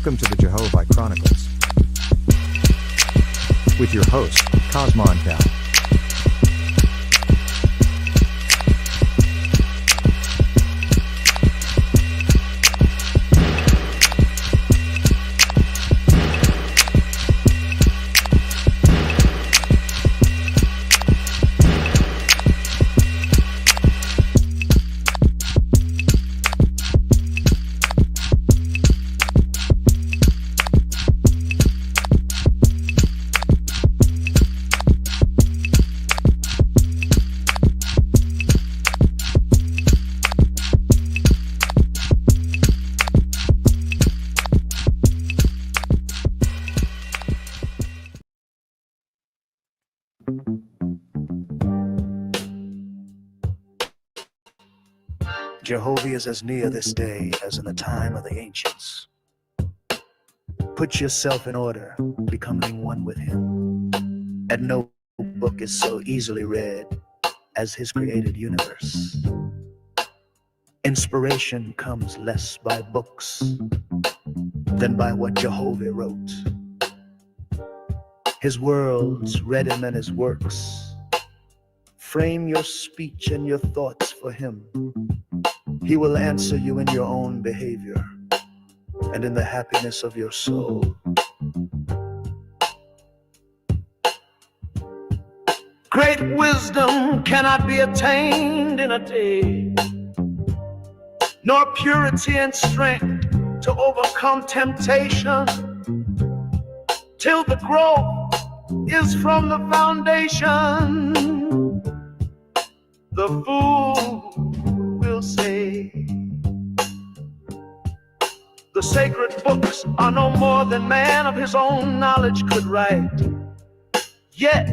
Welcome to the Jehovih Chronicles with your host, Cosmon Cal. Jehovih is as near this day as in the time of the ancients. Put yourself in order, becoming one with him. And no book is so easily read as his created universe. Inspiration comes less by books than by what Jehovih wrote. His worlds read him and his works. Frame your speech and your thoughts for him. He will answer you in your own behavior and in the happiness of your soul. Great wisdom cannot be attained in a day, nor purity and strength to overcome temptation, till the growth is from the foundation. The fool will say, the sacred books are no more than man of his own knowledge could write. Yet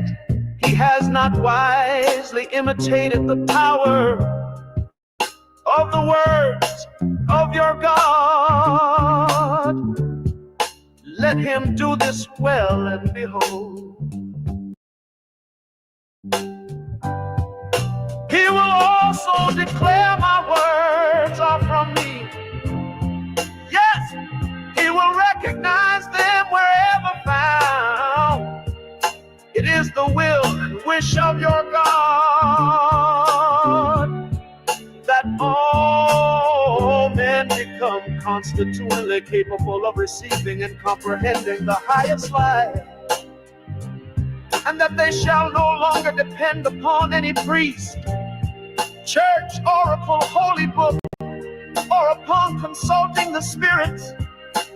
he has not wisely imitated the power of the words of your God. Let him do this well, and behold, he will also declare my words are from me. Yes, he will recognize them wherever found. It is the will and wish of your God that all men become constitutionally capable of receiving and comprehending the highest life, and that they shall no longer depend upon any priest, church, oracle, holy book, or upon consulting the spirits,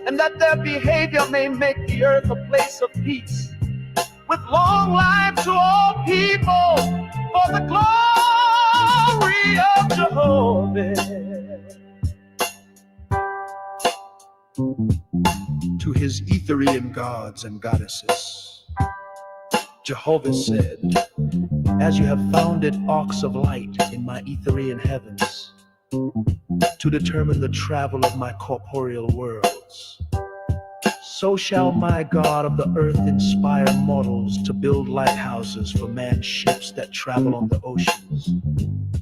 and that their behavior may make the earth a place of peace, with long life to all people, for the glory of Jehovah. To his Etherian gods and goddesses, Jehovah said, as you have founded arcs of light in my Etherian heavens to determine the travel of my corporeal worlds, so shall my God of the earth inspire mortals to build lighthouses for man's ships that travel on the oceans,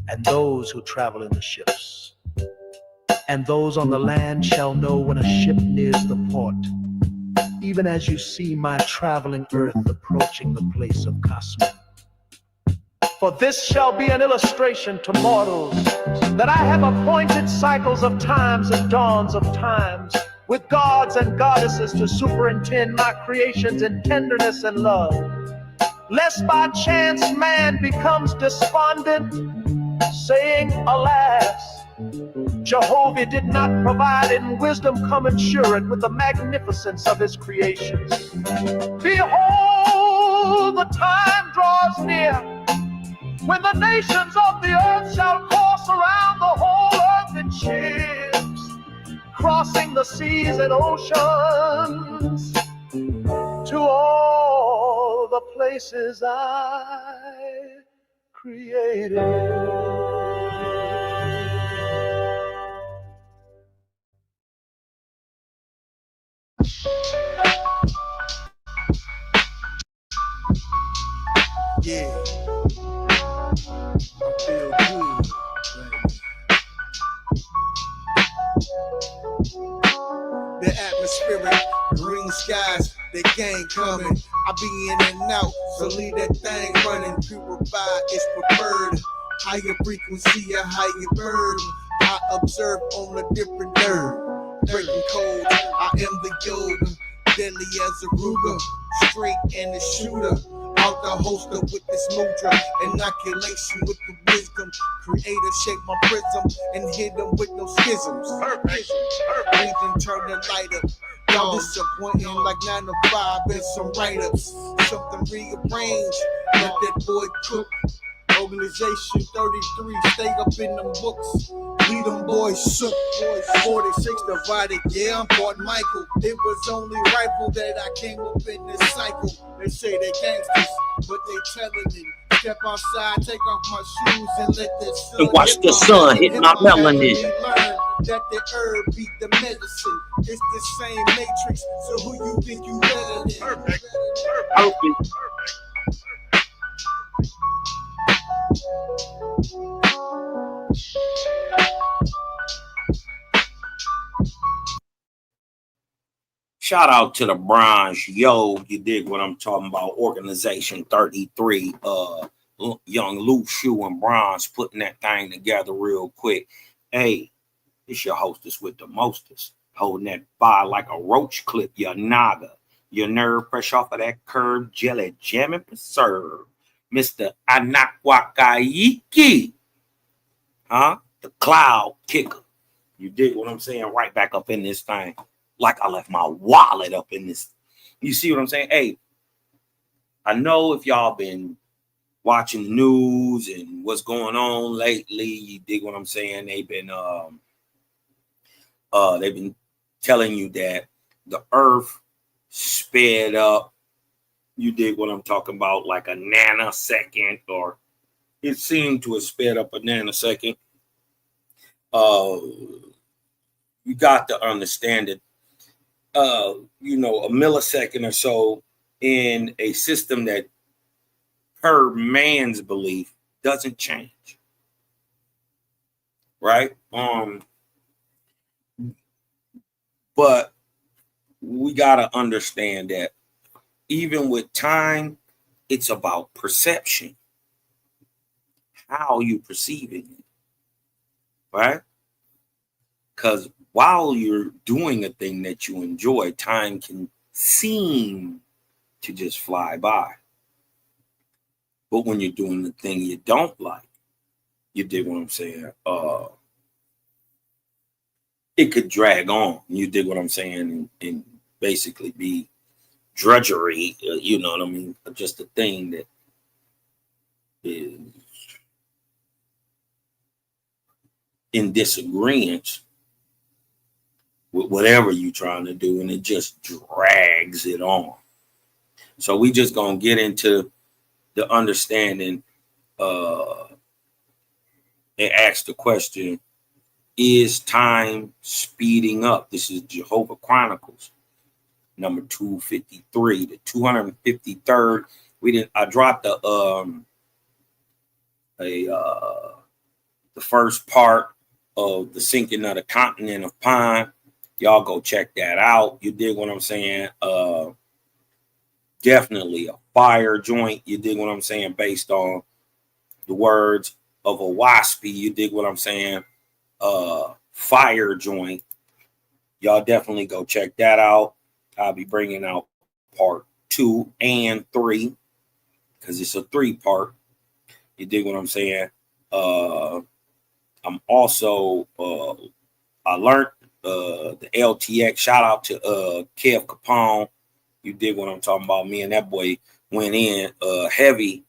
and those who travel in the ships. And those on the land shall know when a ship nears the port, even as you see my traveling earth approaching the place of Cosmon. For this shall be an illustration to mortals, that I have appointed cycles of times and dawns of times, with gods and goddesses to superintend my creations in tenderness and love, lest by chance man becomes despondent, saying, alas, Jehovah did not provide in wisdom commensurate with the magnificence of his creations. Behold, the time draws near when the nations of the earth shall course around the whole earth in ships, crossing the seas and oceans to all the places I created. Yeah, I feel good right now. the atmospheric, green skies, the gang coming. I be in and out, so leave that thing running. Purified is preferred. Higher frequency, a higher bird. I observe on a different nerve. Breaking codes, I am the yoga. Deadly as a Ruger, straight and a shooter. Out the holster with this mudra, inoculation with the wisdom. Creator shape my prism and hit them with no schisms. Perfect. Breathing, turn the light up. Y'all disappointing like 9 to 5 and some write-ups. Something rearranged, let that boy cook. Organization 33, stay up in them books. Lead them boys shook. 46 divided, yeah, I'm Fort Michael. It was only rifle that I came up in this cycle. They say they gangsters, but they telling it. Step outside, take off my shoes and let the sun And watch the sun hit my melanin. Learn that the herb beat the medicine. It's the same matrix, so who you think you better than? Perfect. Perfect. Shout out to the Bronze, yo, you dig what I'm talking about? Organization 33, young Lou Shoe and Bronze putting that thing together real quick. Hey, it's your hostess with the mostest, holding that fire like a roach clip, your naga, your nerve fresh off of that curb, jelly jamming preserve, Mr. Anakwakaiki, the cloud kicker. You dig what I'm saying? Right back up in this thing. Like I left my wallet up in this. You see what I'm saying? Hey, I know if y'all been watching the news and what's going on lately, you dig what I'm saying? They've been telling you that the earth sped up. You dig what I'm talking about? Like a nanosecond, or it seemed to have sped up a nanosecond. You got to understand it. A millisecond or so in a system that, per man's belief, doesn't change, right? But we gotta understand that even with time, it's about perception, how you perceiving it, right? Because while you're doing a thing that you enjoy, time can seem to just fly by. But when you're doing the thing you don't like, you dig what I'm saying? It could drag on. You dig what I'm saying? And basically be drudgery, you know what I mean? Just a thing that is in disagreement with whatever you're trying to do, and it just drags it on. So we just gonna get into the understanding and ask the question, is time speeding up? This is Jehovah Chronicles number 253, the 253rd. I dropped the first part of the sinking of the continent of Pine. Y'all go check that out. You dig what I'm saying? Definitely a fire joint. You dig what I'm saying? Based on the words of a waspy. You dig what I'm saying? Fire joint. Y'all definitely go check that out. I'll be bringing out part 2 and 3 because it's a 3-part. You dig what I'm saying? I'm also I learned the LTX. Shout out to Kev Capone. You dig what I'm talking about? Me and that boy went in heavy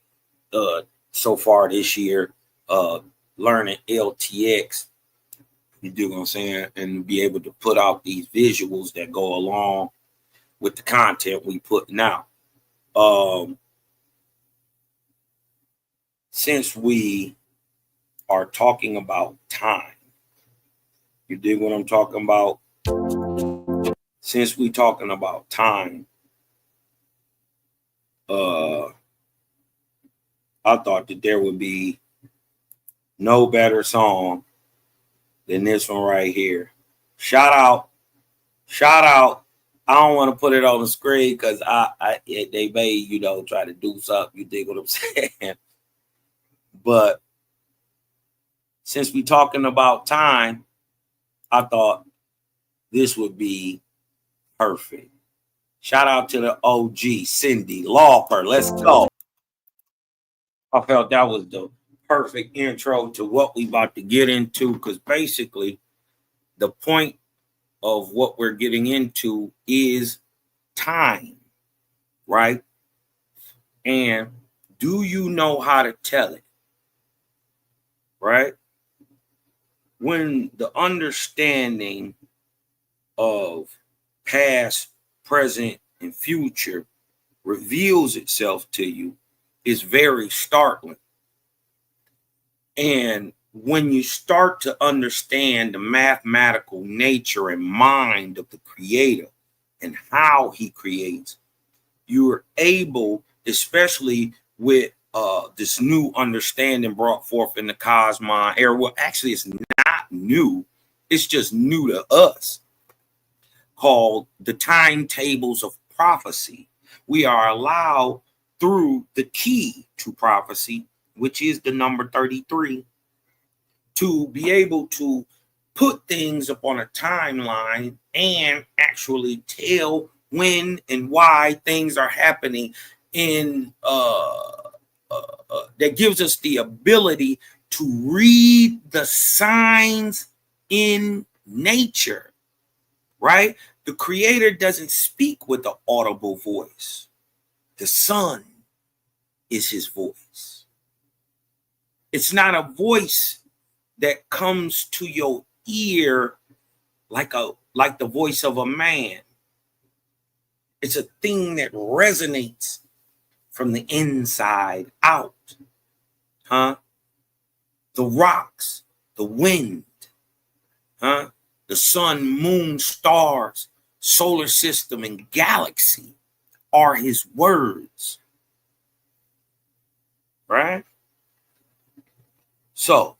so far this year, learning LTX. You dig what I'm saying? And be able to put out these visuals that go along with the content we putting out. Since we are talking about time, you dig what I'm talking about? Since we talking about time, I thought that there would be no better song than this one right here. Shout Shout out. I don't want to put it on the screen because they may, try to do something. You dig what I'm saying? But since we talking about time, I thought this would be perfect. Shout out to the OG, Cindy Lauper. Let's go. I felt that was the perfect intro to what we about to get into, because basically the point of what we're getting into is time, right? And do you know how to tell it, right? When the understanding of past, present, and future reveals itself to you, is very startling. And when you start to understand the mathematical nature and mind of the creator and how he creates, you're able, especially with this new understanding brought forth in the Cosmon era. Well, actually, it's not new. It's just new to us, called the timetables of prophecy. We are allowed through the key to prophecy, which is the number 33, to be able to put things upon a timeline and actually tell when and why things are happening in that gives us the ability to read the signs in nature, right? The creator doesn't speak with an audible voice. The sun is his voice. It's not a voice that comes to your ear like the voice of a man. It's a thing that resonates from the inside out. The rocks, the wind, the sun, moon, stars, solar system, and galaxy are his words. Right? So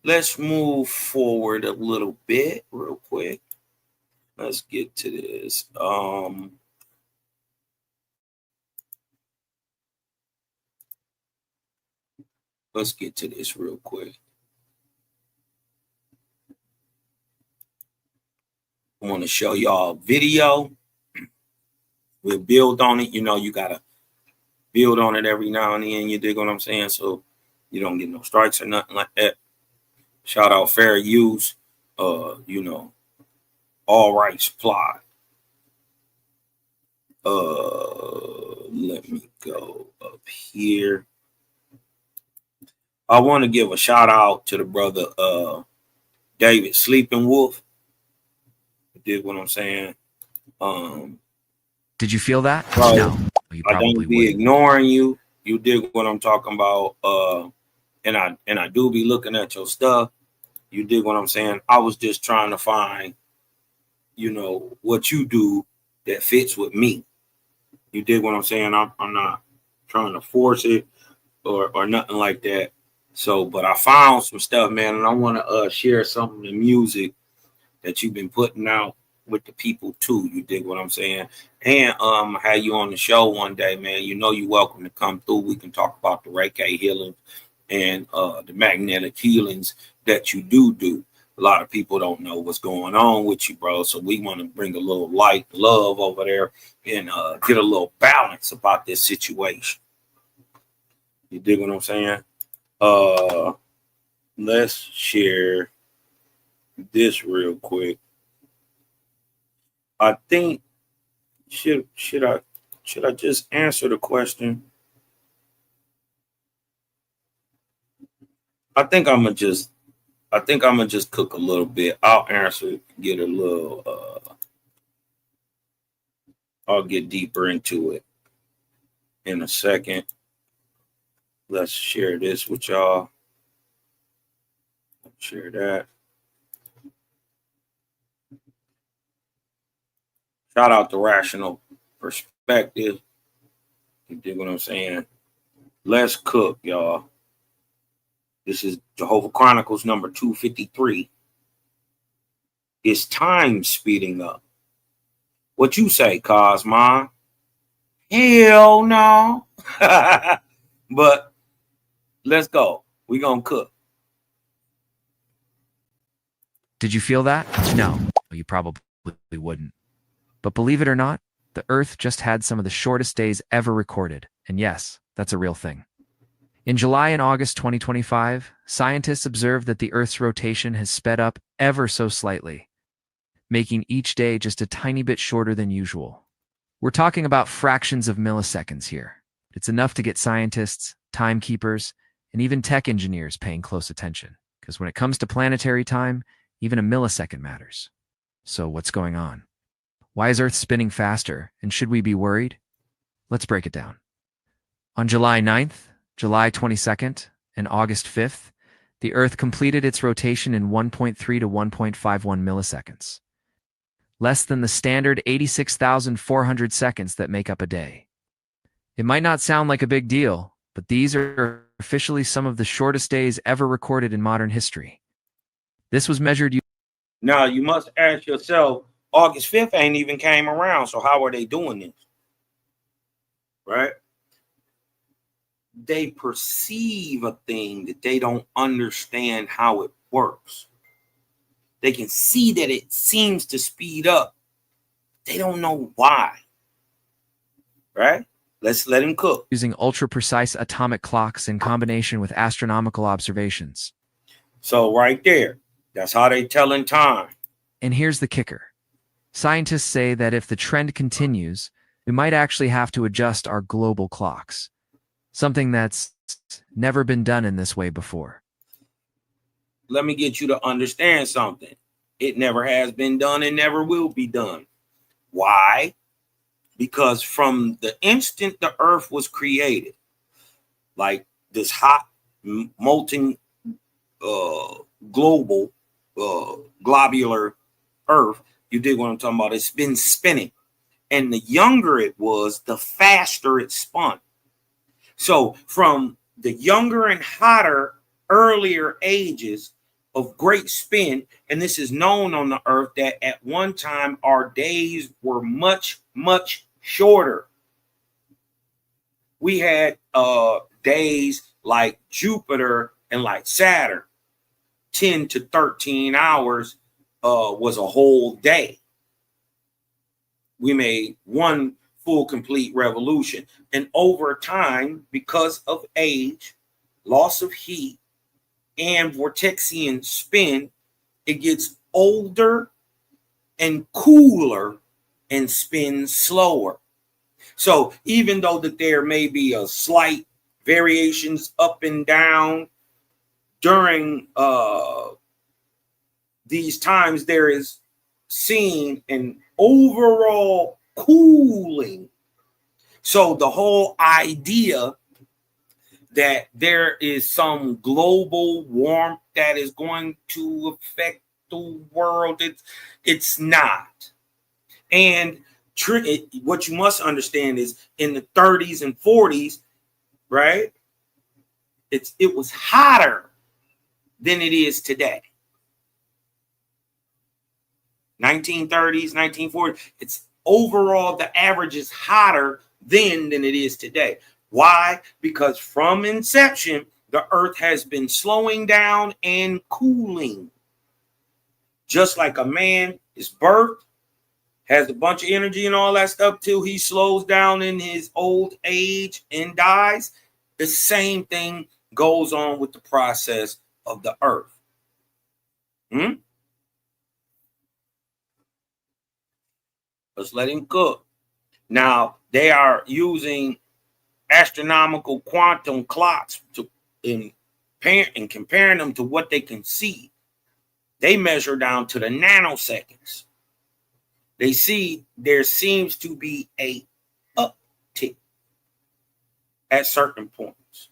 let's move forward a little bit real quick. Let's get to this. Let's get to this real quick. I want to show y'all a video. We'll build on it. You got to build on it every now and then. You dig what I'm saying? So you don't get no strikes or nothing like that. Shout out fair use. All rights applied. Let me go up here. I want to give a shout out to the brother David Sleeping Wolf. You dig what I'm saying? Did you feel that? Bro, No, you I probably don't be wouldn't. ignoring you. You dig what I'm talking about? And I do be looking at your stuff. You dig what I'm saying? I was just trying to find, what you do that fits with me. You dig what I'm saying? I'm not trying to force it or nothing like that. So, but I found some stuff, man, and I want to share some of the music that you've been putting out with the people too. You dig what I'm saying? And have you on the show one day, man. You're welcome to come through. We can talk about the Reiki healing and the magnetic healings that you do. A lot of people don't know what's going on with you, bro. So we want to bring a little light, love over there and get a little balance about this situation. You dig what I'm saying? Let's share this real quick. I think should I just answer the question? I think I'm gonna just cook a little bit. I'll answer, get a little I'll get deeper into it in a second. Let's share this with y'all. Share that. Shout out to Rational Perspective. You dig what I'm saying? Let's cook, y'all. This is Jehovah Chronicles number 253. Is time speeding up? What you say, Cosmon? Hell no. But let's go. We're going to cook. Did you feel that? No, you probably wouldn't. But believe it or not, the Earth just had some of the shortest days ever recorded. And yes, that's a real thing. In July and August 2025, scientists observed that the Earth's rotation has sped up ever so slightly, making each day just a tiny bit shorter than usual. We're talking about fractions of milliseconds here. It's enough to get scientists, timekeepers, and even tech engineers paying close attention. Because when it comes to planetary time, even a millisecond matters. So what's going on? Why is Earth spinning faster, and should we be worried? Let's break it down. On July 9th, July 22nd, and August 5th, the Earth completed its rotation in 1.3 to 1.51 milliseconds, less than the standard 86,400 seconds that make up a day. It might not sound like a big deal, but these are officially some of the shortest days ever recorded in modern history. This was measured. Now, you must ask yourself, August 5th ain't even came around, so how are they doing this? Right? They perceive a thing that they don't understand how it works. They can see that it seems to speed up. They don't know why. Right? Let's let him cook. Using ultra-precise atomic clocks in combination with astronomical observations. So right there, that's how they telling time. And here's the kicker. Scientists say that if the trend continues, we might actually have to adjust our global clocks. Something that's never been done in this way before. Let me get you to understand something. It never has been done and never will be done. Why? Because from the instant the Earth was created, like this hot, molten, global, globular Earth, you dig what I'm talking about? It's been spinning. And the younger it was, the faster it spun. So from the younger and hotter, earlier ages of great spin, and this is known on the Earth that at one time our days were much, much shorter. We had days like Jupiter and like Saturn. 10 to 13 hours was a whole day. We made one full complete revolution. And over time, because of age, loss of heat, and vortexian spin, it gets older and cooler and spins slower. So even though that there may be a slight variations up and down during these times, there is seen an overall cooling. So the whole idea that there is some global warmth that is going to affect the world, it's not. And what you must understand is in the 30s and 40s, right? It was hotter than it is today. 1930s, 1940s, it's overall the average is hotter then than it is today. Why? Because from inception, the Earth has been slowing down and cooling. Just like a man is birthed, has a bunch of energy and all that stuff till he slows down in his old age and dies. The same thing goes on with the process of the Earth. Let's let him cook. Now, they are using astronomical quantum clocks and comparing them to what they can see. They measure down to the nanoseconds. They see there seems to be a uptick at certain points.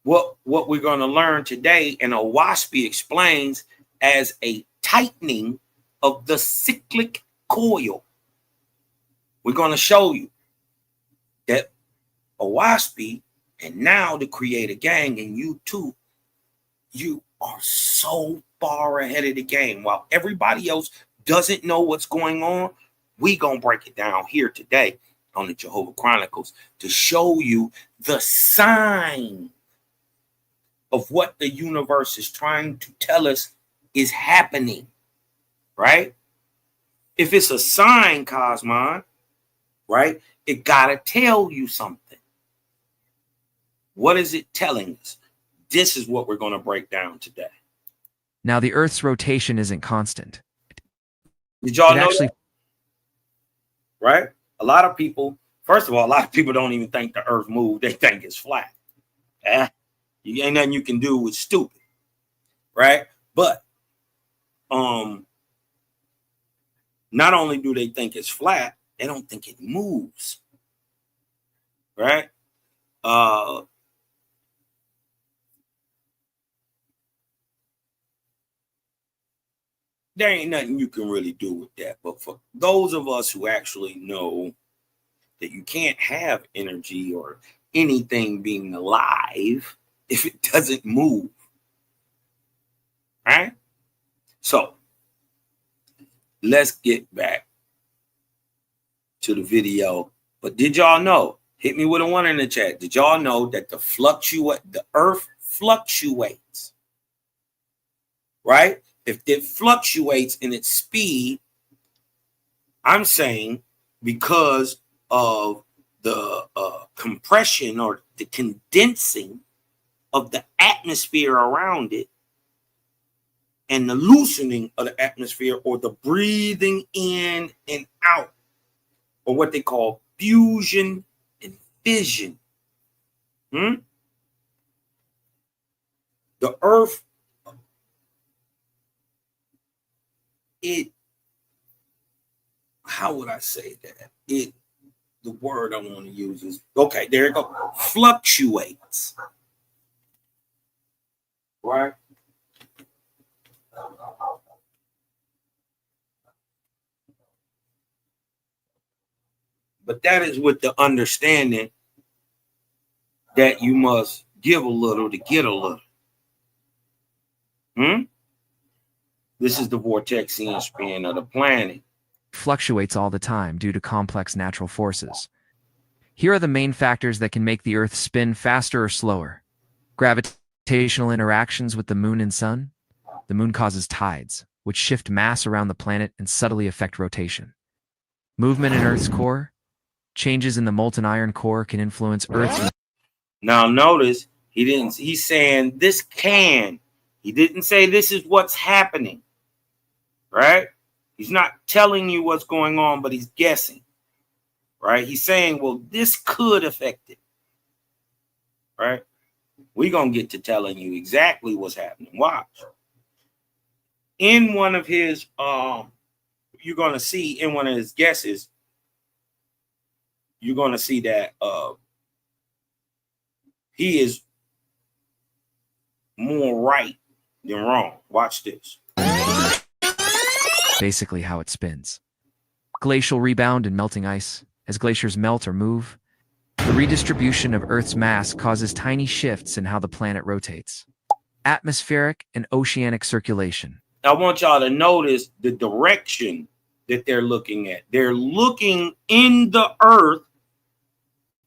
What we're going to learn today, and Owaspie explains as a tightening of the cyclic coil. We're going to show you that Owaspie and now the Creator Gang and you too, are so far ahead of the game. While everybody else doesn't know what's going on, we gonna break it down here today on the Jehovah Chronicles to show you the sign of what the universe is trying to tell us is happening, right? If it's a sign, Cosmon, right, it gotta tell you something. What is it telling us? This is what we're going to break down today. Now, the Earth's rotation isn't constant. Did y'all know actually that? Right? A lot of people, first of all, a lot of people don't even think the Earth moved. They think it's flat. You ain't nothing you can do with stupid, right? But not only do they think it's flat, they don't think it moves, right? There ain't nothing you can really do with that. But for those of us who actually know that you can't have energy or anything being alive if it doesn't move, right? So let's get back to the video. But did y'all know? Hit me with a 1 in the chat. Did y'all know that the Earth fluctuates, right? If it fluctuates in its speed, I'm saying because of the compression or the condensing of the atmosphere around it and the loosening of the atmosphere, or the breathing in and out, or what they call fusion and fission. The Earth, how would I say that? The word I want to use is, okay, there you go, fluctuates, right? But that is with the understanding that you must give a little to get a little. This is the vortexian spin of the planet. Fluctuates all the time due to complex natural forces. Here are the main factors that can make the Earth spin faster or slower. Gravitational interactions with the moon and sun. The moon causes tides, which shift mass around the planet and subtly affect rotation. Movement in Earth's core. Changes in the molten iron core can influence Earth's... Now notice, he's saying this can. He didn't say this is what's happening, right? He's not telling you what's going on, but he's guessing, right? He's saying, well, this could affect it, right? We're going to get to telling you exactly what's happening. Watch. In one of his, you're going to see in one of his guesses, you're going to see that he is more right than wrong. Watch this. Basically how it spins. Glacial rebound and melting ice. As glaciers melt or move, the redistribution of Earth's mass causes tiny shifts in how the planet rotates. Atmospheric and oceanic circulation. I want y'all to notice the direction that they're looking at. They're looking in the Earth,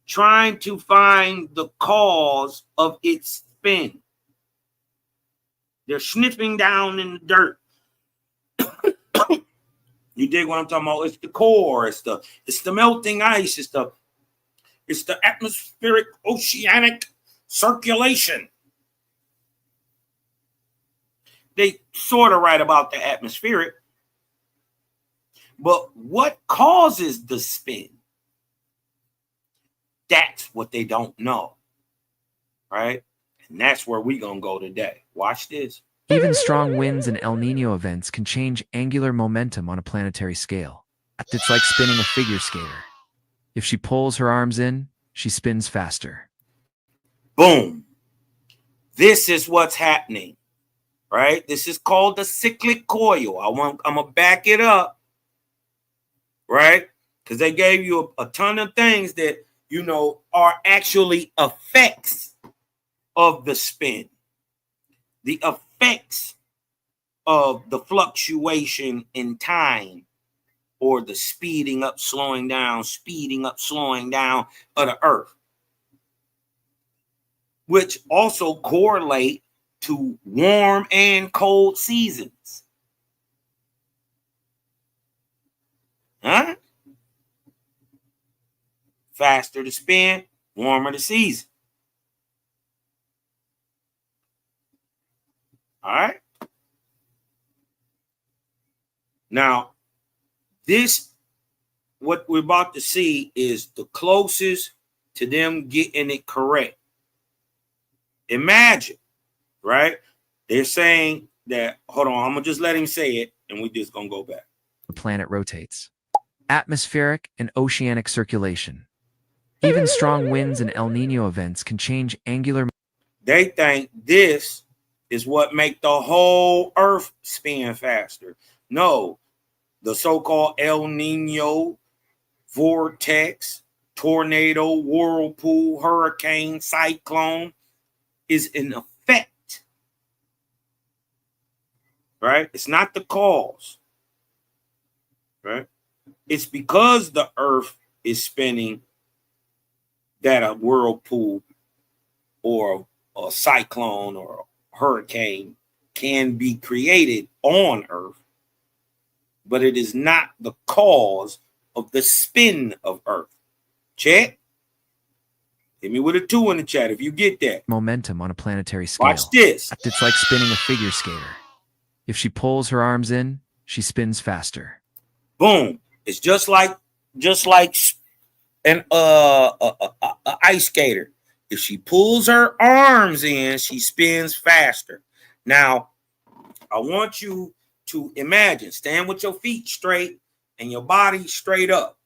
trying to find the cause of its spin. They're sniffing down in the dirt. You dig what I'm talking about? It's the core, it's the melting ice, it's the atmospheric oceanic circulation. They sort of write about the atmospheric, but what causes the spin? That's what they don't know, right? And that's where we're going to go today. Watch this. Even strong winds and El Nino events can change angular momentum on a planetary scale. It's like spinning a figure skater. If she pulls her arms in, she spins faster. Boom. This is what's happening, right? This is called the cyclic coil. I'm going to back it up, right? Because they gave you a ton of things that, you know, are actually effects of the spin. The effects effects of the fluctuation in time, or the speeding up, slowing down of the earth, which also correlate to warm and cold seasons. Huh? Faster to spin, warmer the season. All right. Now, what we're about to see is the closest to them getting it correct. Imagine, right? They're saying that, hold on, I'm going to just let him say it, and we're just going to go back. The planet rotates. Atmospheric and oceanic circulation. Even strong winds and El Nino events can change angular. They think this is what make the whole earth spin faster. No, the so-called El Nino, vortex, tornado, whirlpool, hurricane, cyclone is an effect, right? It's not the cause, right? It's because the earth is spinning that a whirlpool or a cyclone or a hurricane can be created on earth, but it is not the cause of the spin of earth. Check. Hit me with a 2 in the chat if you get that. Momentum on a planetary scale. Watch this. It's like spinning a figure skater. If she pulls her arms in, she spins faster. Boom. It's just like an ice skater. If she pulls her arms in, she spins faster. Now, I want you to imagine, stand with your feet straight and your body straight up,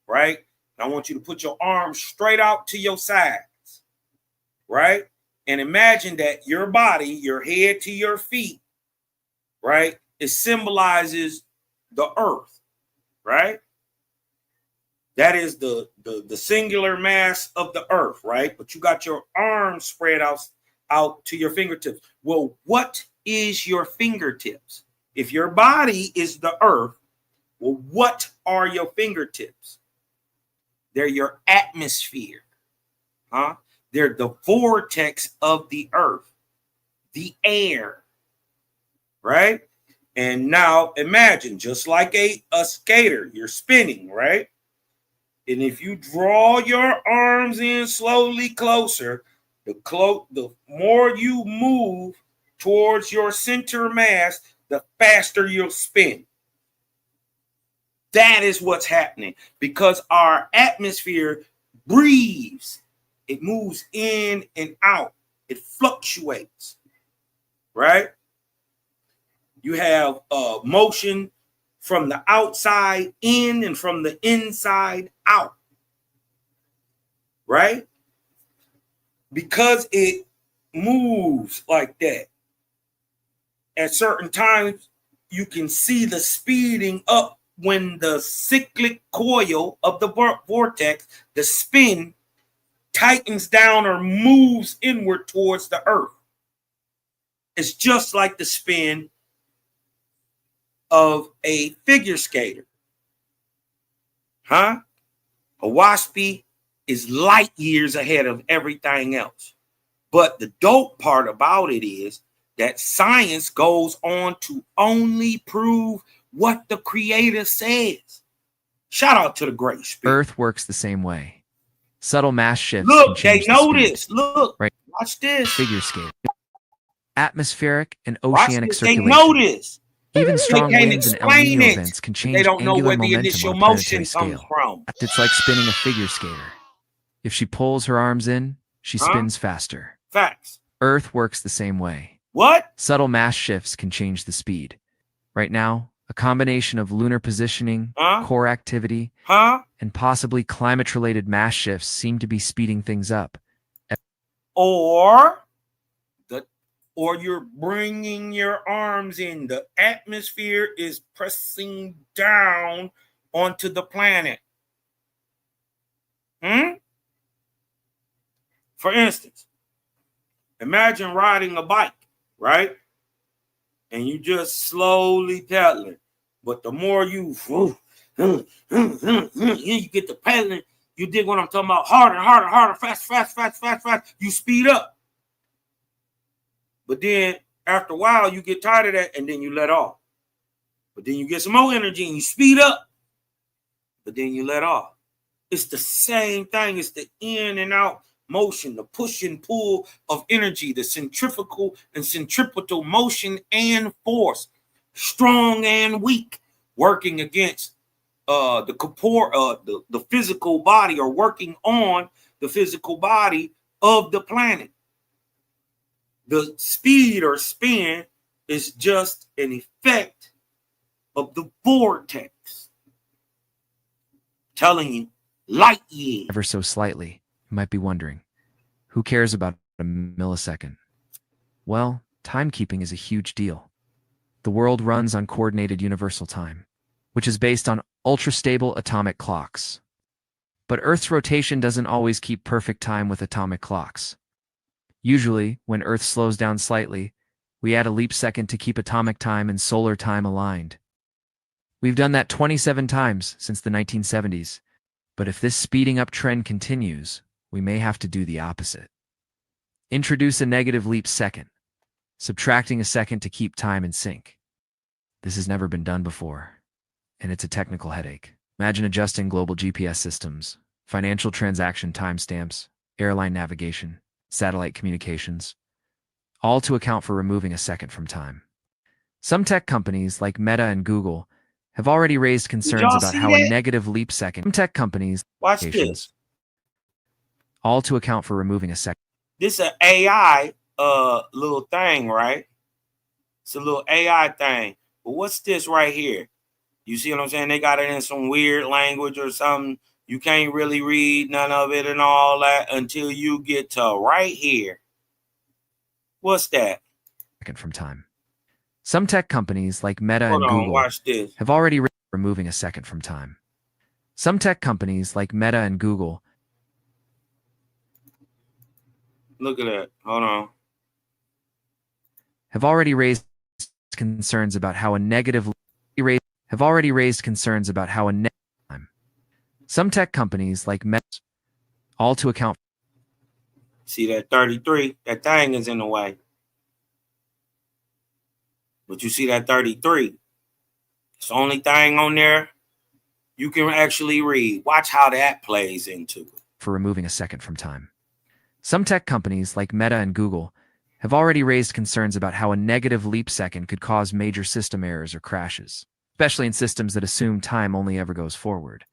right? I want you to put your arms straight out to your sides, right? And imagine that your body, your head to your feet, right, it symbolizes the earth, right? That is the singular mass of the earth, right? But you got your arms spread out to your fingertips. Well, what is your fingertips? If your body is the earth, well, what are your fingertips? They're your atmosphere, huh? They're the vortex of the earth, the air, right? And now imagine, just like a skater, you're spinning, right? And if you draw your arms in slowly closer, the more you move towards your center mass, the faster you'll spin. That is what's happening because our atmosphere breathes. It moves in and out. It fluctuates, right? You have motion from the outside in and from the inside out, right? Because it moves like that. At certain times, you can see the speeding up when the cyclic coil of the vortex, the spin, tightens down or moves inward towards the earth. It's just like the spin of a figure skater. Huh? A waspy is light years ahead of everything else. But the dope part about it is that science goes on to only prove what the creator says. Shout out to the great spirit. Earth works the same way. Subtle mass shifts. Look, they know this. Look, right? Watch this. Figure skating. Atmospheric and oceanic circulation. They know this. Even strong winds and El Nino it. events can change They don't know angular where the momentum initial on a motion planetary comes scale. from. It's like spinning a figure skater. If she pulls her arms in, she spins faster. Facts. Earth works the same way. What? Subtle mass shifts can change the speed. Right now, a combination of lunar positioning, core activity, and possibly climate-related mass shifts seem to be speeding things up. Or you're bringing your arms in. The atmosphere is pressing down onto the planet. For instance, imagine riding a bike, right? and you just slowly pedaling. But the more you you get the pedaling, you dig what I'm talking about, harder, fast, you speed up. But then after a while, you get tired of that, and then you let off. But then you get some more energy, and you speed up, but then you let off. It's the same thing. It's the in and out motion, the push and pull of energy, the centrifugal and centripetal motion and force, strong and weak, working against the physical body, or working on the physical body of the planet. The speed or spin is just an effect of the vortex. Telling you, light years. Ever so slightly, you might be wondering, who cares about a millisecond? Well, timekeeping is a huge deal. The world runs on coordinated universal time, which is based on ultra-stable atomic clocks. But Earth's rotation doesn't always keep perfect time with atomic clocks. Usually, when Earth slows down slightly, we add a leap second to keep atomic time and solar time aligned. We've done that 27 times since the 1970s, but if this speeding up trend continues, we may have to do the opposite. Introduce a negative leap second, subtracting a second to keep time in sync. This has never been done before, and it's a technical headache. Imagine adjusting global GPS systems, financial transaction timestamps, airline navigation, satellite communications, all to account for removing a second from time. Some tech companies like Meta and Google have already raised concerns about how a negative leap second. Some tech companies, watch this, all to account for removing a second. This is an AI little thing, right? It's a little AI thing. But what's this right here? You see what I'm saying? They got it in some weird language or something. You can't really read none of it and all that until you get to right here. What's that? Second from time. Some tech companies like Meta Hold and on, Google watch this. have already removing a second from time. Some tech companies like Meta and Google. Look at that. Hold on. Have already raised concerns about how a negative time. Some tech companies like Meta, all to account. See that 33? That thing is in the way. But you see that 33? It's the only thing on there you can actually read. Watch how that plays into it. For removing a second from time. Some tech companies like Meta and Google have already raised concerns about how a negative leap second could cause major system errors or crashes, especially in systems that assume time only ever goes forward.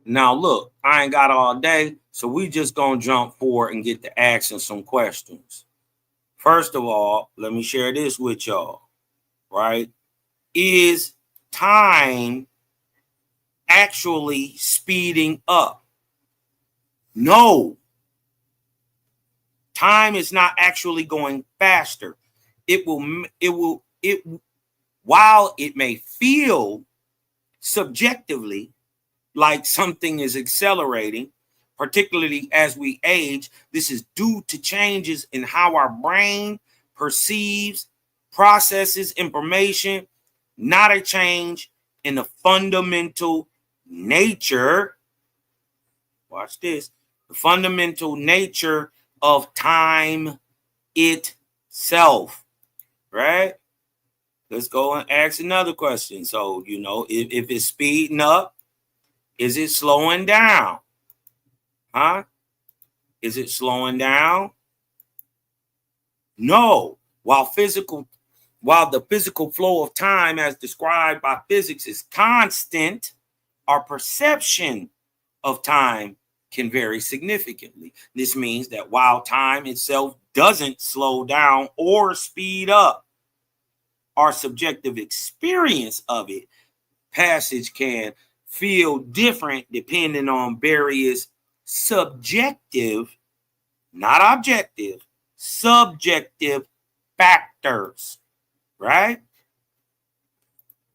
Now, look, I ain't got all day, so we just gonna jump forward and get to asking some questions. First of all, let me share this with y'all, right? Is time actually speeding up? No. Time is not actually going faster. While it may feel subjectively like something is accelerating, particularly as we age, this is due to changes in how our brain perceives, processes information, not a change in the fundamental nature. Watch this. The fundamental nature of time itself, right? Let's go and ask another question. So, if it's speeding up, is it slowing down? Huh? Is it slowing down? No. While the physical flow of time as described by physics is constant, our perception of time can vary significantly. This means that while time itself doesn't slow down or speed up, our subjective experience of it, passage can feel different depending on various subjective, not objective, subjective factors, right?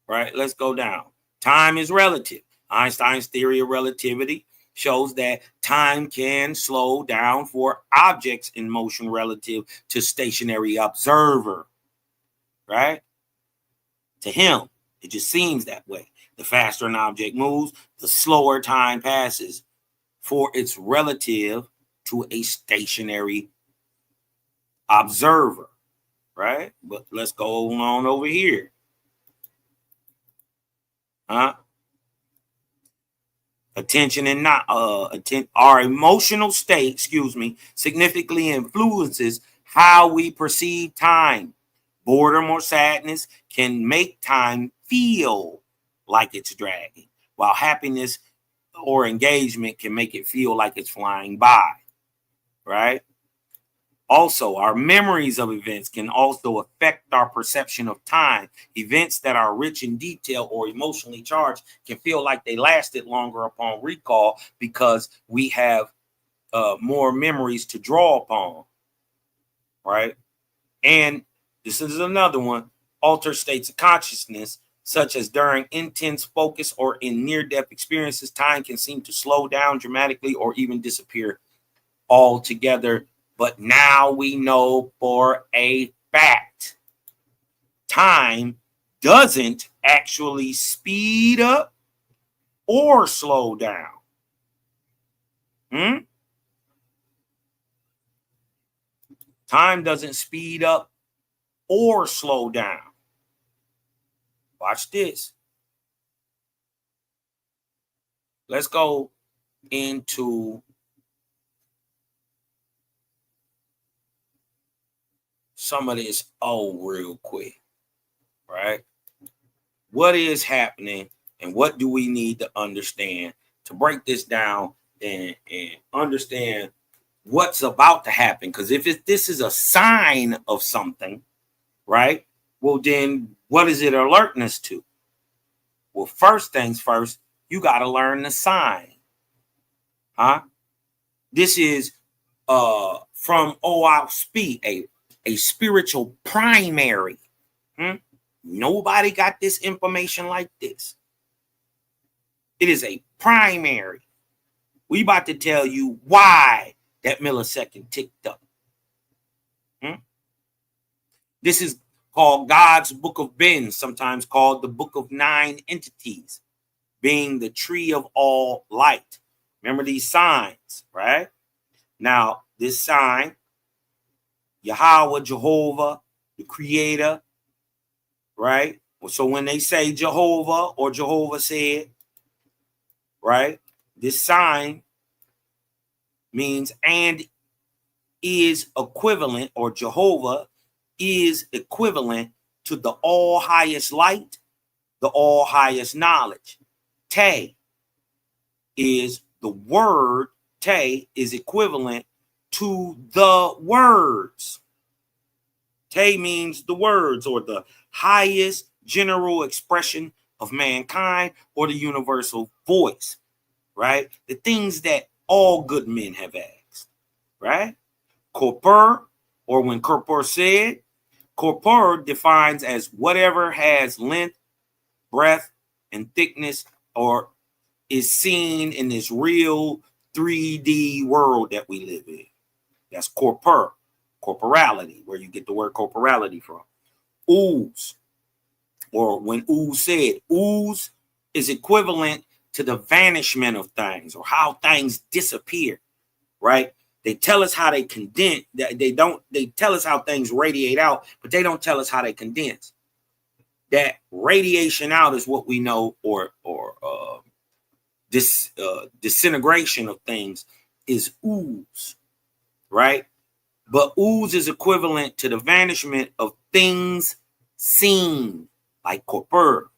Right, let's go down. Time is relative. Einstein's theory of relativity shows that time can slow down for objects in motion relative to stationary observer, right? To him, it just seems that way. The faster an object moves, the slower time passes for its relative to a stationary observer, right? But let's go on over here. Attention and not our emotional state, significantly influences how we perceive time. Boredom or sadness can make time feel like it's dragging, while happiness or engagement can make it feel like it's flying by, right? Also, our memories of events can also affect our perception of time. Events that are rich in detail or emotionally charged can feel like they lasted longer upon recall because we have more memories to draw upon, right? And this is another one, altered states of consciousness, such as during intense focus or in near-death experiences, time can seem to slow down dramatically or even disappear altogether. But now we know for a fact, time doesn't actually speed up or slow down. Time doesn't speed up or slow down. Watch this. Let's go into some of this real quick, right? What is happening and what do we need to understand to break this down and understand what's about to happen? Because if this is a sign of something, right? Well, then what is it alerting us to? Well, first things first, you got to learn the sign. This is from OSP, a spiritual primary. Nobody got this information like this. It is a primary. We about to tell you why that millisecond ticked up. This is called God's Book of Ben, sometimes called the Book of Nine Entities, being the tree of all light. Remember these signs, right? Now, this sign, Yahweh, Jehovah, the Creator, right? So when they say Jehovah or Jehovah said, right, this sign means and is equivalent, or Jehovah is equivalent to the all highest light, the all highest knowledge. Te is the word. Te is equivalent to the words. Te means the words, or the highest general expression of mankind, or the universal voice, right? The things that all good men have asked, right? Corpor, or when Corpor said, corpor defines as whatever has length, breadth, and thickness, or is seen in this real 3D world that we live in. That's corpor, corporality, where you get the word corporality from. Ooze, or when ooze said, ooze is equivalent to the vanishment of things, or how things disappear, right? They tell us how they condense. They tell us how things radiate out, but they don't tell us how they condense. That radiation out is what we know, or disintegration of things is ooze, right? But ooze is equivalent to the vanishment of things seen, like corpor,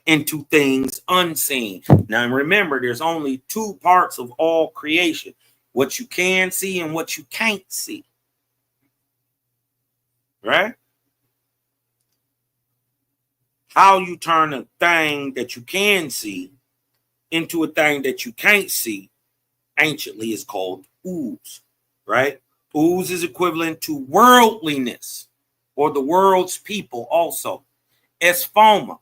into things unseen. Now remember, there's only two parts of all creation: what you can see and what you can't see, right? How you turn a thing that you can see into a thing that you can't see anciently is called ooze, right? Ooze is equivalent to worldliness, or the world's people also. Esphoma,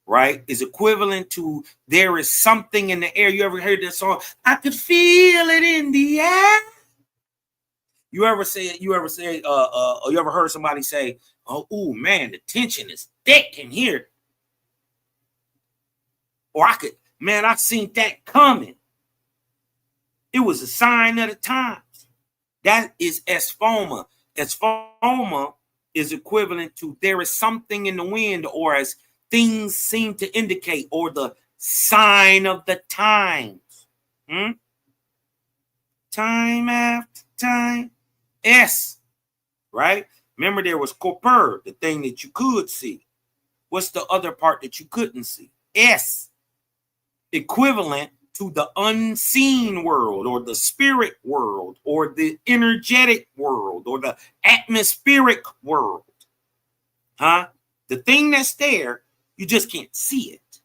right, is equivalent to there is something in the air. You ever heard that song? I could feel it in the air. You ever heard somebody say, oh, ooh, man, the tension is thick in here. Or I seen that coming. It was a sign of the times. That is esphoma. Esphoma is equivalent to there is something in the wind, or as things seem to indicate, or the sign of the times. Time after time. S, right? Remember, there was corpor, the thing that you could see. What's the other part that you couldn't see? S, equivalent to the unseen world, or the spirit world, or the energetic world, or the atmospheric world. The thing that's there, you just can't see it.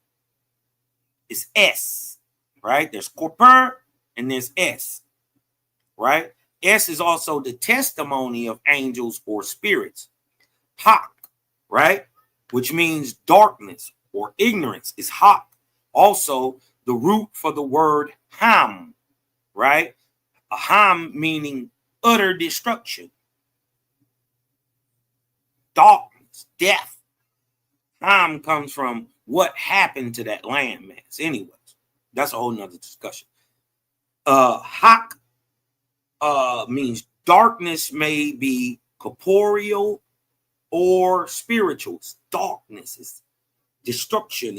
It's S, right? There's corpor and there's S, right? S is also the testimony of angels or spirits. Hak, right? Which means darkness or ignorance is hak. Also, the root for the word ham, right? A ham meaning utter destruction, darkness, death. Ham comes from what happened to that landmass. Anyways, that's a whole nother discussion. Hak means darkness may be corporeal or spiritual. It's darkness, it's destruction,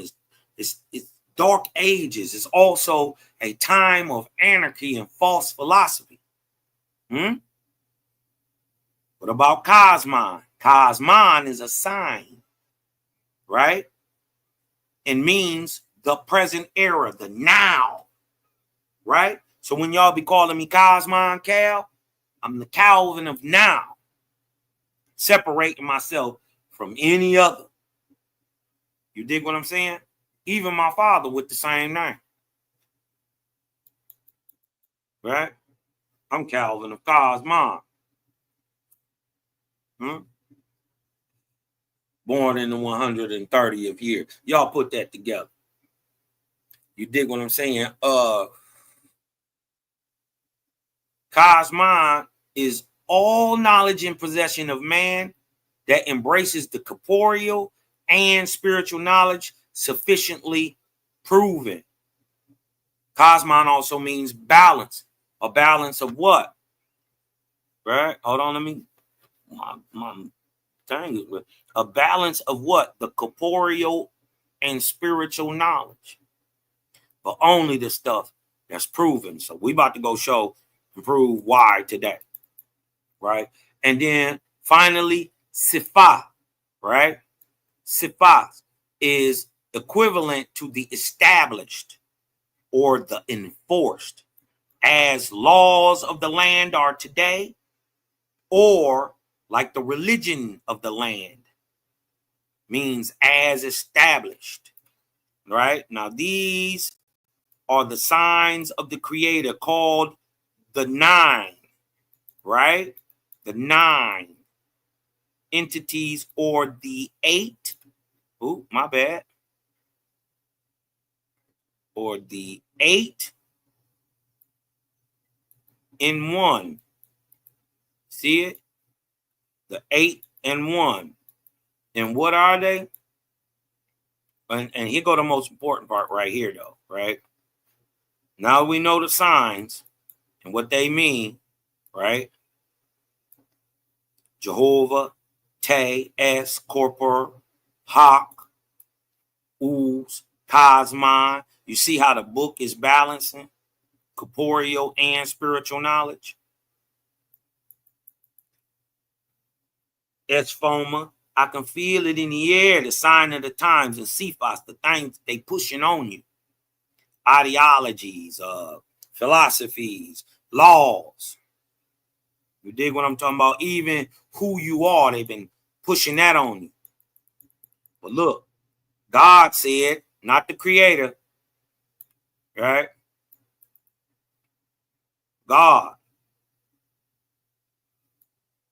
it's dark ages. It's also a time of anarchy and false philosophy. What about Cosmon? Cosmon is a sign, right? It means the present era, the now, right? So when y'all be calling me Cosmon Cal, I'm the Calvin of now, separating myself from any other. You dig what I'm saying? Even my father with the same name, right? I'm Calvin of Cosmon. Born in the 130th year. Y'all put that together. You dig what I'm saying? Cosmon is all knowledge and possession of man that embraces the corporeal and spiritual knowledge sufficiently proven. Cosmon also means balance. A balance of what? Right? Hold on, let me. My thing is with a balance of what? The corporeal and spiritual knowledge. But only the stuff that's proven. So we about to go show and prove why today. Right? And then finally, Sifah. Right? Sifah is equivalent to the established or the enforced, as laws of the land are today, or like the religion of the land, means as established, right? Now, these are the signs of the Creator called the 9, right? The 9 entities, or the 8. Oh, my bad. Or the 8 in 1. See it? The 8 and 1. And what are they? And here go the most important part right here, though, right? Now we know the signs and what they mean, right? Jehovah, Te, Es, Corpor, Hak, Uz, Cosmon. You see how the book is balancing corporeal and spiritual knowledge? Esphoma, I can feel it in the air, the sign of the times, and Cephas, the things they pushing on you. Ideologies, philosophies, laws. You dig what I'm talking about? Even who you are, they've been pushing that on you. But look, God said, not the Creator, right? God,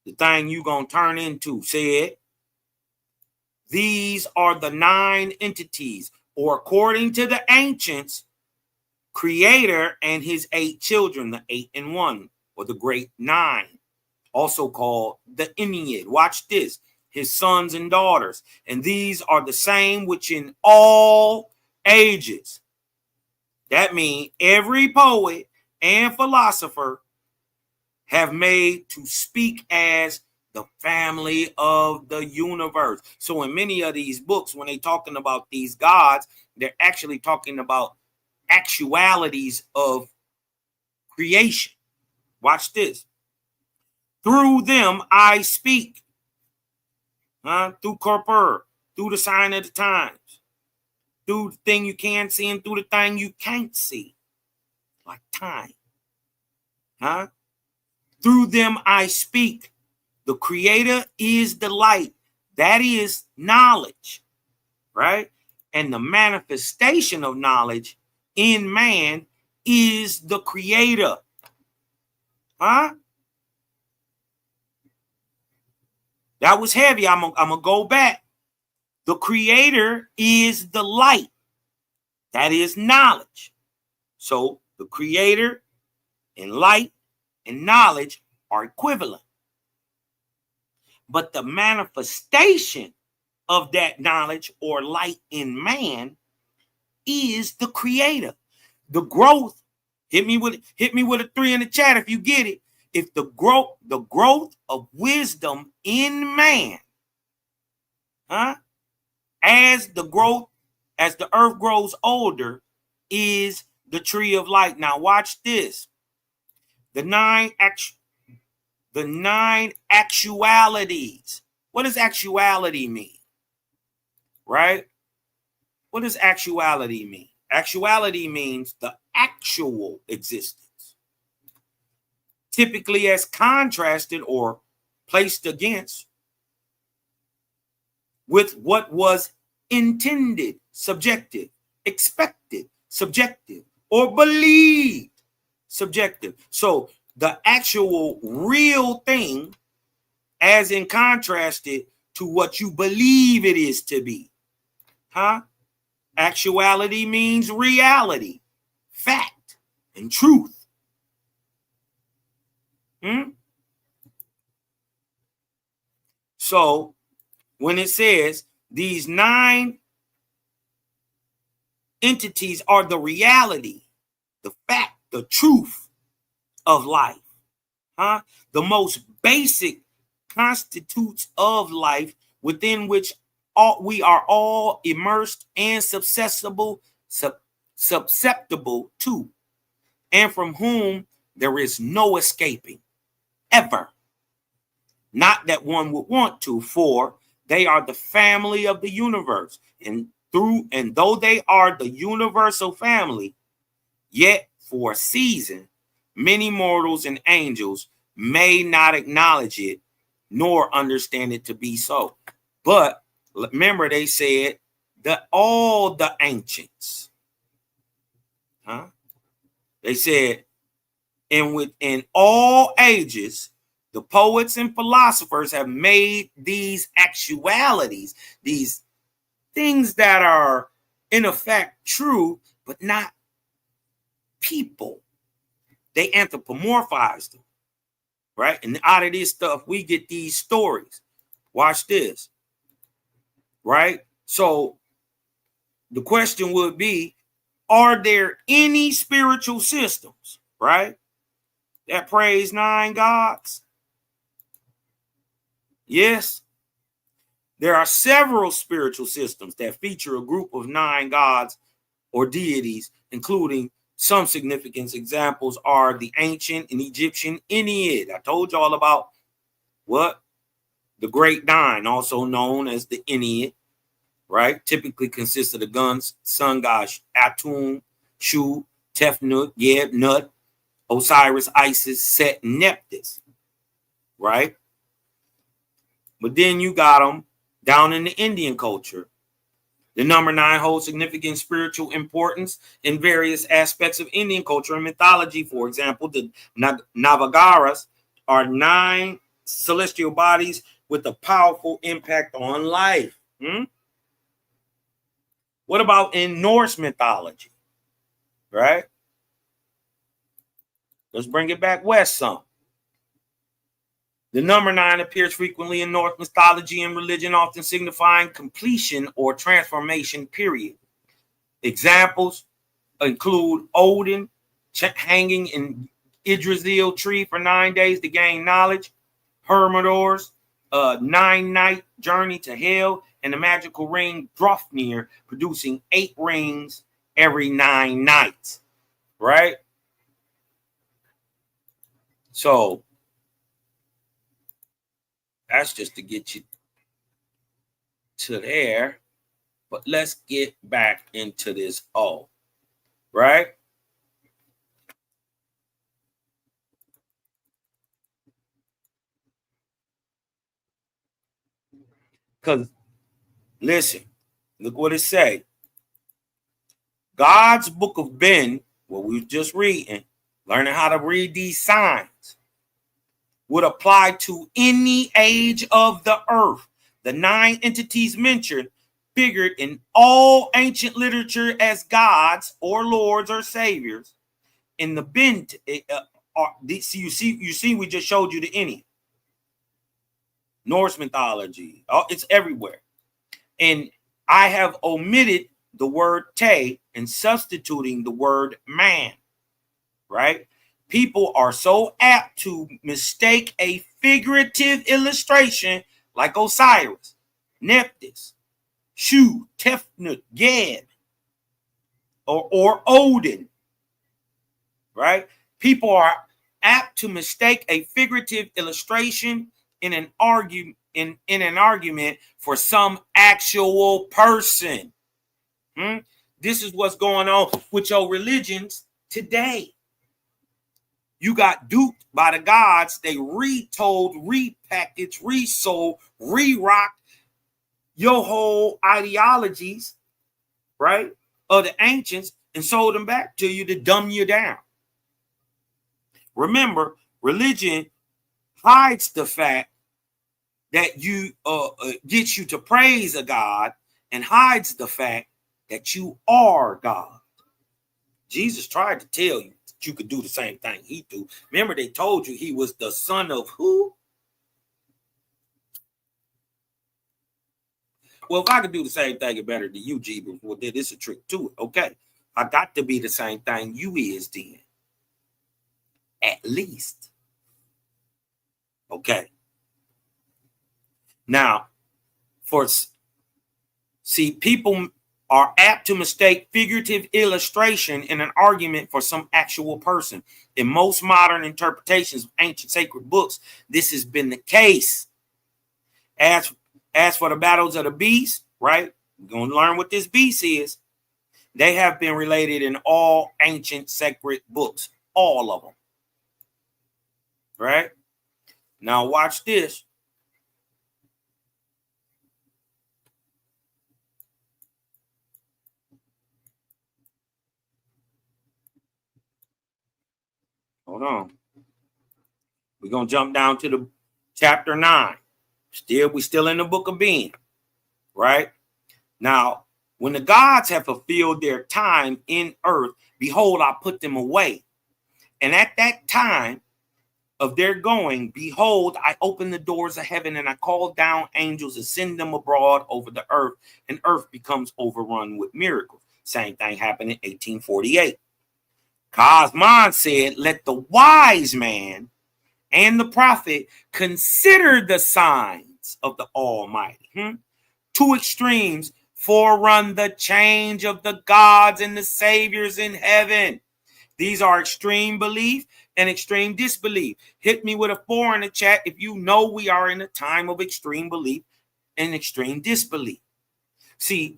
the thing you gonna turn into, said, these are the 9 entities, or according to the ancients, Creator and his 8 children, the 8 and 1, or the great 9, also called the Ennead. Watch this. his sons and daughters. And these are the same which in all ages. That means every poet and philosopher have made to speak as the family of the universe. So in many of these books, when they're talking about these gods, they're actually talking about actualities of creation. Watch this. Through them I speak. Through corpor, through the sign of the times, through the thing you can see and through the thing you can't see. Like time. Through them I speak. The creator is the light. That is knowledge, right? And the manifestation of knowledge in man is the creator. That was heavy. I'm gonna go back. The creator is the light. That is knowledge. So the creator and light and knowledge are equivalent. But the manifestation of that knowledge or light in man is the creator. The growth, hit me with a 3 in the chat if you get it. If the growth of wisdom in man, as the earth grows older, is the tree of light. Now watch this. The nine actualities. What does actuality mean? Right? What does actuality mean? Actuality means the actual existence, typically as contrasted or placed against with what was intended, subjective, expected, subjective, or believed, subjective. So the actual real thing as in contrasted to what you believe it is to be. Actuality means reality, fact, and truth. So when it says these 9 entities are the reality, the fact, the truth of life, the most basic constitutes of life within which we are all immersed and susceptible to, and from whom there is no escaping, ever. Not that one would want to, for they are the family of the universe, and though they are the universal family, yet for a season, many mortals and angels may not acknowledge it nor understand it to be so. But remember, they said that all the ancients, they said, and within all ages, the poets and philosophers have made these actualities, these things that are in effect true, but not people. They anthropomorphize them, right? And out of this stuff, we get these stories. Watch this, right? So the question would be, are there any spiritual systems, right, that praise 9 gods? Yes. There are several spiritual systems that feature a group of 9 gods or deities, including some significant examples are the ancient and Egyptian Ennead. I told you all about what? The Great Nine, also known as the Ennead, right? Typically consists of the sun gods Atum, Shu, Tefnut, Yeb, Nut, Osiris, Isis, Set, and Nephthys, right? But then you got them down in the Indian culture. The number 9 holds significant spiritual importance in various aspects of Indian culture and mythology. For example, the Navagaras are 9 celestial bodies with a powerful impact on life. What about in Norse mythology? Right? Let's bring it back west some. The number 9 appears frequently in Norse mythology and religion, often signifying completion or transformation period. Examples include Odin hanging in Yggdrasil tree for 9 days to gain knowledge, Hermodor's 9-night journey to hell, and the magical ring Drofnir producing 8 rings every 9 nights, right? So that's just to get you to there. But let's get back into this O, right? Because listen, look what it say. God's book of Ben, what we were just reading, learning how to read these signs, would apply to any age of the earth. The 9 entities mentioned figured in all ancient literature as gods or lords or saviors. In the Ben, you see, we just showed you the any. Norse mythology, it's everywhere. And I have omitted the word te and substituting the word man, right? People are so apt to mistake a figurative illustration like Osiris, Nephthys, Shu, Tefnut, Geb, or Odin, right? People are apt to mistake a figurative illustration in an argument for some actual person. This is what's going on with your religions today. You got duped by the gods. They retold, repackaged, resold, re-rocked your whole ideologies, right, of the ancients and sold them back to you to dumb you down. Remember, religion hides the fact that you gets you to praise a God and hides the fact that you are God. Jesus tried to tell you that you could do the same thing he do. Remember, they told you he was the son of who? Well, if I could do the same thing and better than you, Jeebus, well, then it's a trick to it. Okay, I got to be the same thing you is then. At least. Okay. Now, people are apt to mistake figurative illustration in an argument for some actual person. In most modern interpretations of ancient sacred books, this has been the case. As for the battles of the beasts, right? We're going to learn what this beast is. They have been related in all ancient sacred books, all of them. Right? Now watch this. Hold on. We're going to jump down to the chapter 9. We're still in the book of Ben, right? Now, when the gods have fulfilled their time in earth, behold, I put them away. And at that time of their going, behold, I open the doors of heaven and I call down angels and send them abroad over the earth, and earth becomes overrun with miracles. Same thing happened in 1848. Cosmon said, let the wise man and the prophet consider the signs of the Almighty. Two extremes forerun the change of the gods and the saviors in heaven. These are extreme belief and extreme disbelief. Hit me with a 4 in the chat if you know we are in a time of extreme belief and extreme disbelief. See,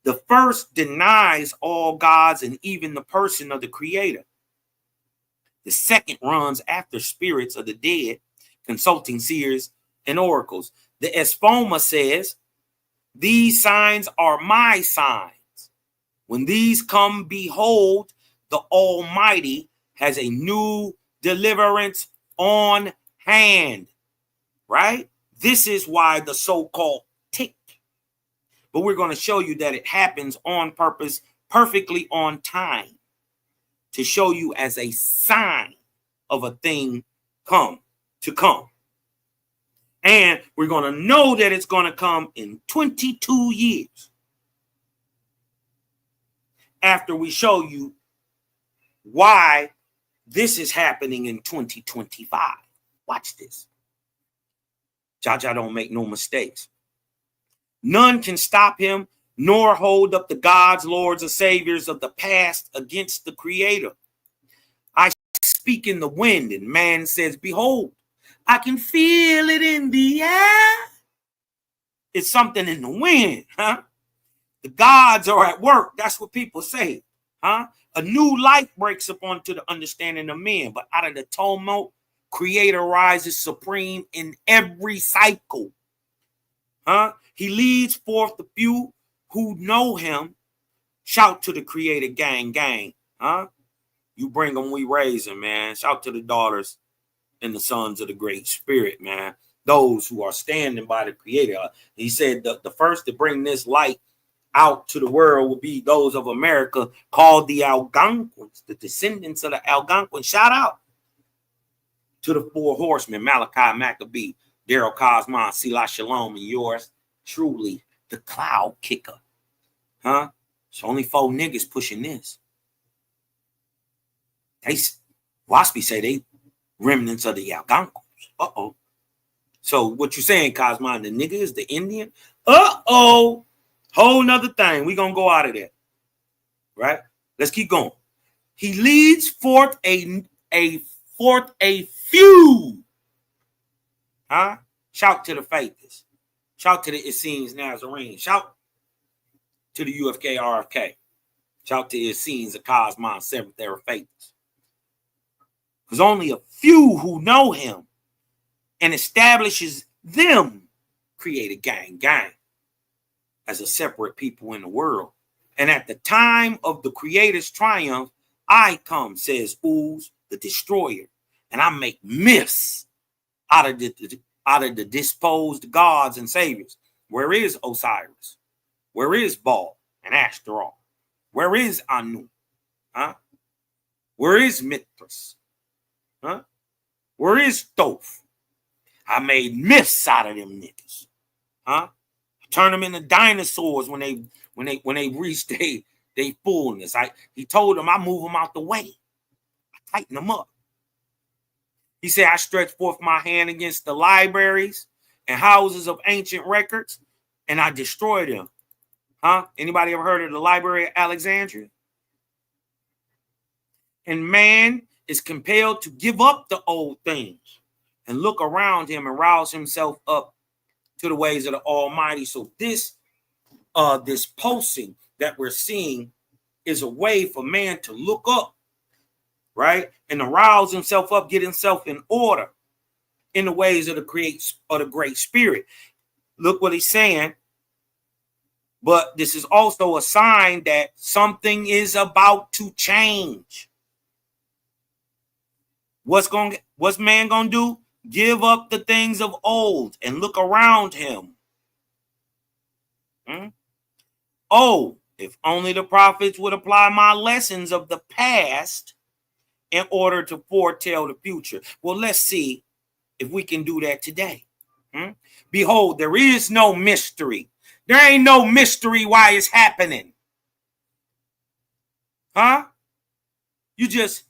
the first denies all gods and even the person of the creator. The second runs after spirits of the dead, consulting seers and oracles. The Espoma says, these signs are my signs. When these come, behold, the Almighty has a new deliverance on hand, right? This is why the so-called tick. But we're going to show you that it happens on purpose, perfectly on time, to show you as a sign of a thing to come. And we're going to know that it's going to come in 22 years after we show you why this is happening in 2025. Watch this. Jaja don't make no mistakes. None can stop him, nor hold up the gods, lords, or saviors of the past against the Creator. I speak in the wind, and man says, behold, I can feel it in the air. It's something in the wind, huh? The gods are at work. That's what people say, huh? A new light breaks upon to the understanding of men, but out of the tumult, Creator rises supreme in every cycle, huh? He leads forth the few who know him. Shout to the Creator, gang, gang, huh? You bring them, we raise them, man. Shout to the daughters and the sons of the Great Spirit, man. Those who are standing by the Creator. He said the first to bring this light out to the world will be those of America called the Algonquins, the descendants of the Algonquins. Shout out to the four horsemen, Malachi, Maccabee, Daryl Cosmon, Selah Shalom, and yours truly, the cloud kicker. Huh? It's only 4 niggas pushing this. They Waspy say they remnants of the Algonquins. Uh-oh. So what you saying, Cosmon, the nigga is the Indian? Uh-oh. Whole nother thing. We gonna go out of there. Right? Let's keep going. He leads forth a few. Huh? Shout to the faithers. Shout to the Essenes Nazarene. Shout to the UFK RFK. Shout to the Essenes of Cosmon, Seventh Era faithers. Because only a few who know him and establishes them create a gang as a separate people in the world. And at the time of the Creator's triumph, I come, says Uz, the destroyer, and I make myths out of the disposed gods and saviors. Where is Osiris? Where is Baal and Ashtaroth? Where is Anu? Huh? Where is Mithras? Huh? Where is Thoth? I made myths out of them niggas. Huh? Turn them into dinosaurs when they reach their fullness. He told them I move them out the way. I tighten them up. He said I stretch forth my hand against the libraries and houses of ancient records, and I destroy them. Huh? Anybody ever heard of the Library of Alexandria? And man is compelled to give up the old things and look around him and rouse himself up to the ways of the Almighty. So this pulsing that we're seeing is a way for man to look up, right? And to rouse himself up, get himself in order in the ways of the Great Spirit. Look what he's saying. But this is also a sign that something is about to change. What's man gonna do? Give up the things of old and look around him. Oh, if only the prophets would apply my lessons of the past in order to foretell the future. Well, let's see if we can do that today. Behold, there is no mystery. There ain't no mystery why it's happening. Huh? You just,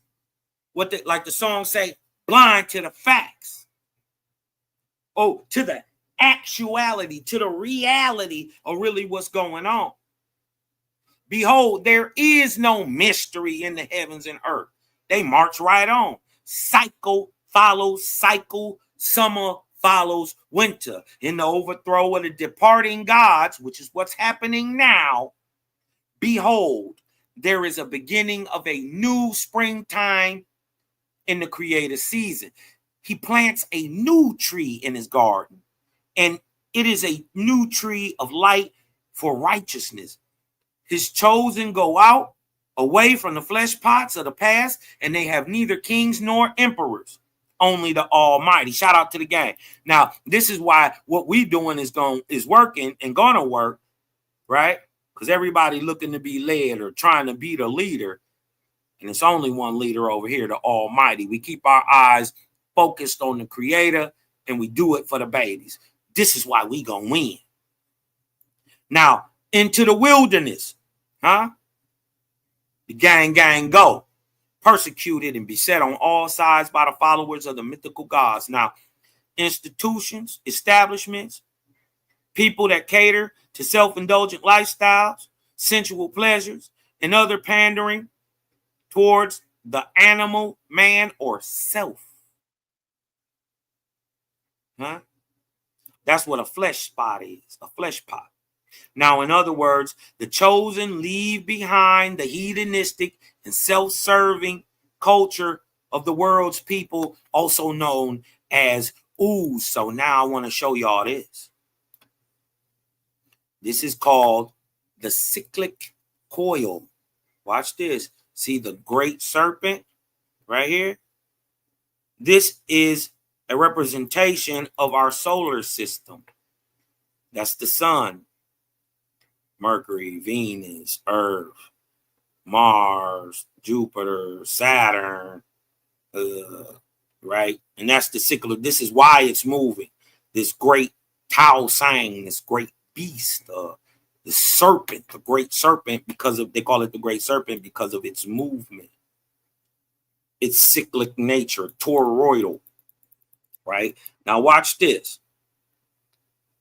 like the song say, blind to the facts. Oh, to the actuality, to the reality of really what's going on. Behold, there is no mystery in the heavens and earth. They march right on. Cycle follows cycle. Summer follows winter. In the overthrow of the departing gods, which is what's happening now, behold, there is a beginning of a new springtime in the Creator season. He plants a new tree in his garden, and it is a new tree of light for righteousness. His chosen go out away from the flesh pots of the past, and they have neither kings nor emperors, only the Almighty. Shout out to the gang. Now, this is why what we doing is working and gonna work, right? Because everybody looking to be led or trying to be the leader, and it's only one leader over here, the Almighty. We keep our eyes focused on the Creator and we do it for the babies. This is why we gonna win. Now, into the wilderness, huh? The gang go. Persecuted and beset on all sides by the followers of the mythical gods. Now, institutions, establishments, people that cater to self-indulgent lifestyles, sensual pleasures, and other pandering towards the animal, man, or self. Huh? That's what a flesh spot is, a flesh pot. Now, in other words, the chosen leave behind the hedonistic and self-serving culture of the world's people, also known as ooze. So now I want to show y'all this. This is called the cyclic coil. Watch this. See the great serpent right here? This is a representation of our solar system. That's the sun. Mercury, Venus, Earth, Mars, Jupiter, Saturn, right? And that's the cycle. This is why it's moving. This great Tao Sang, this great beast, the serpent, the great serpent, because of, they call it the great serpent because of its movement, its cyclic nature, toroidal, right? Now watch this.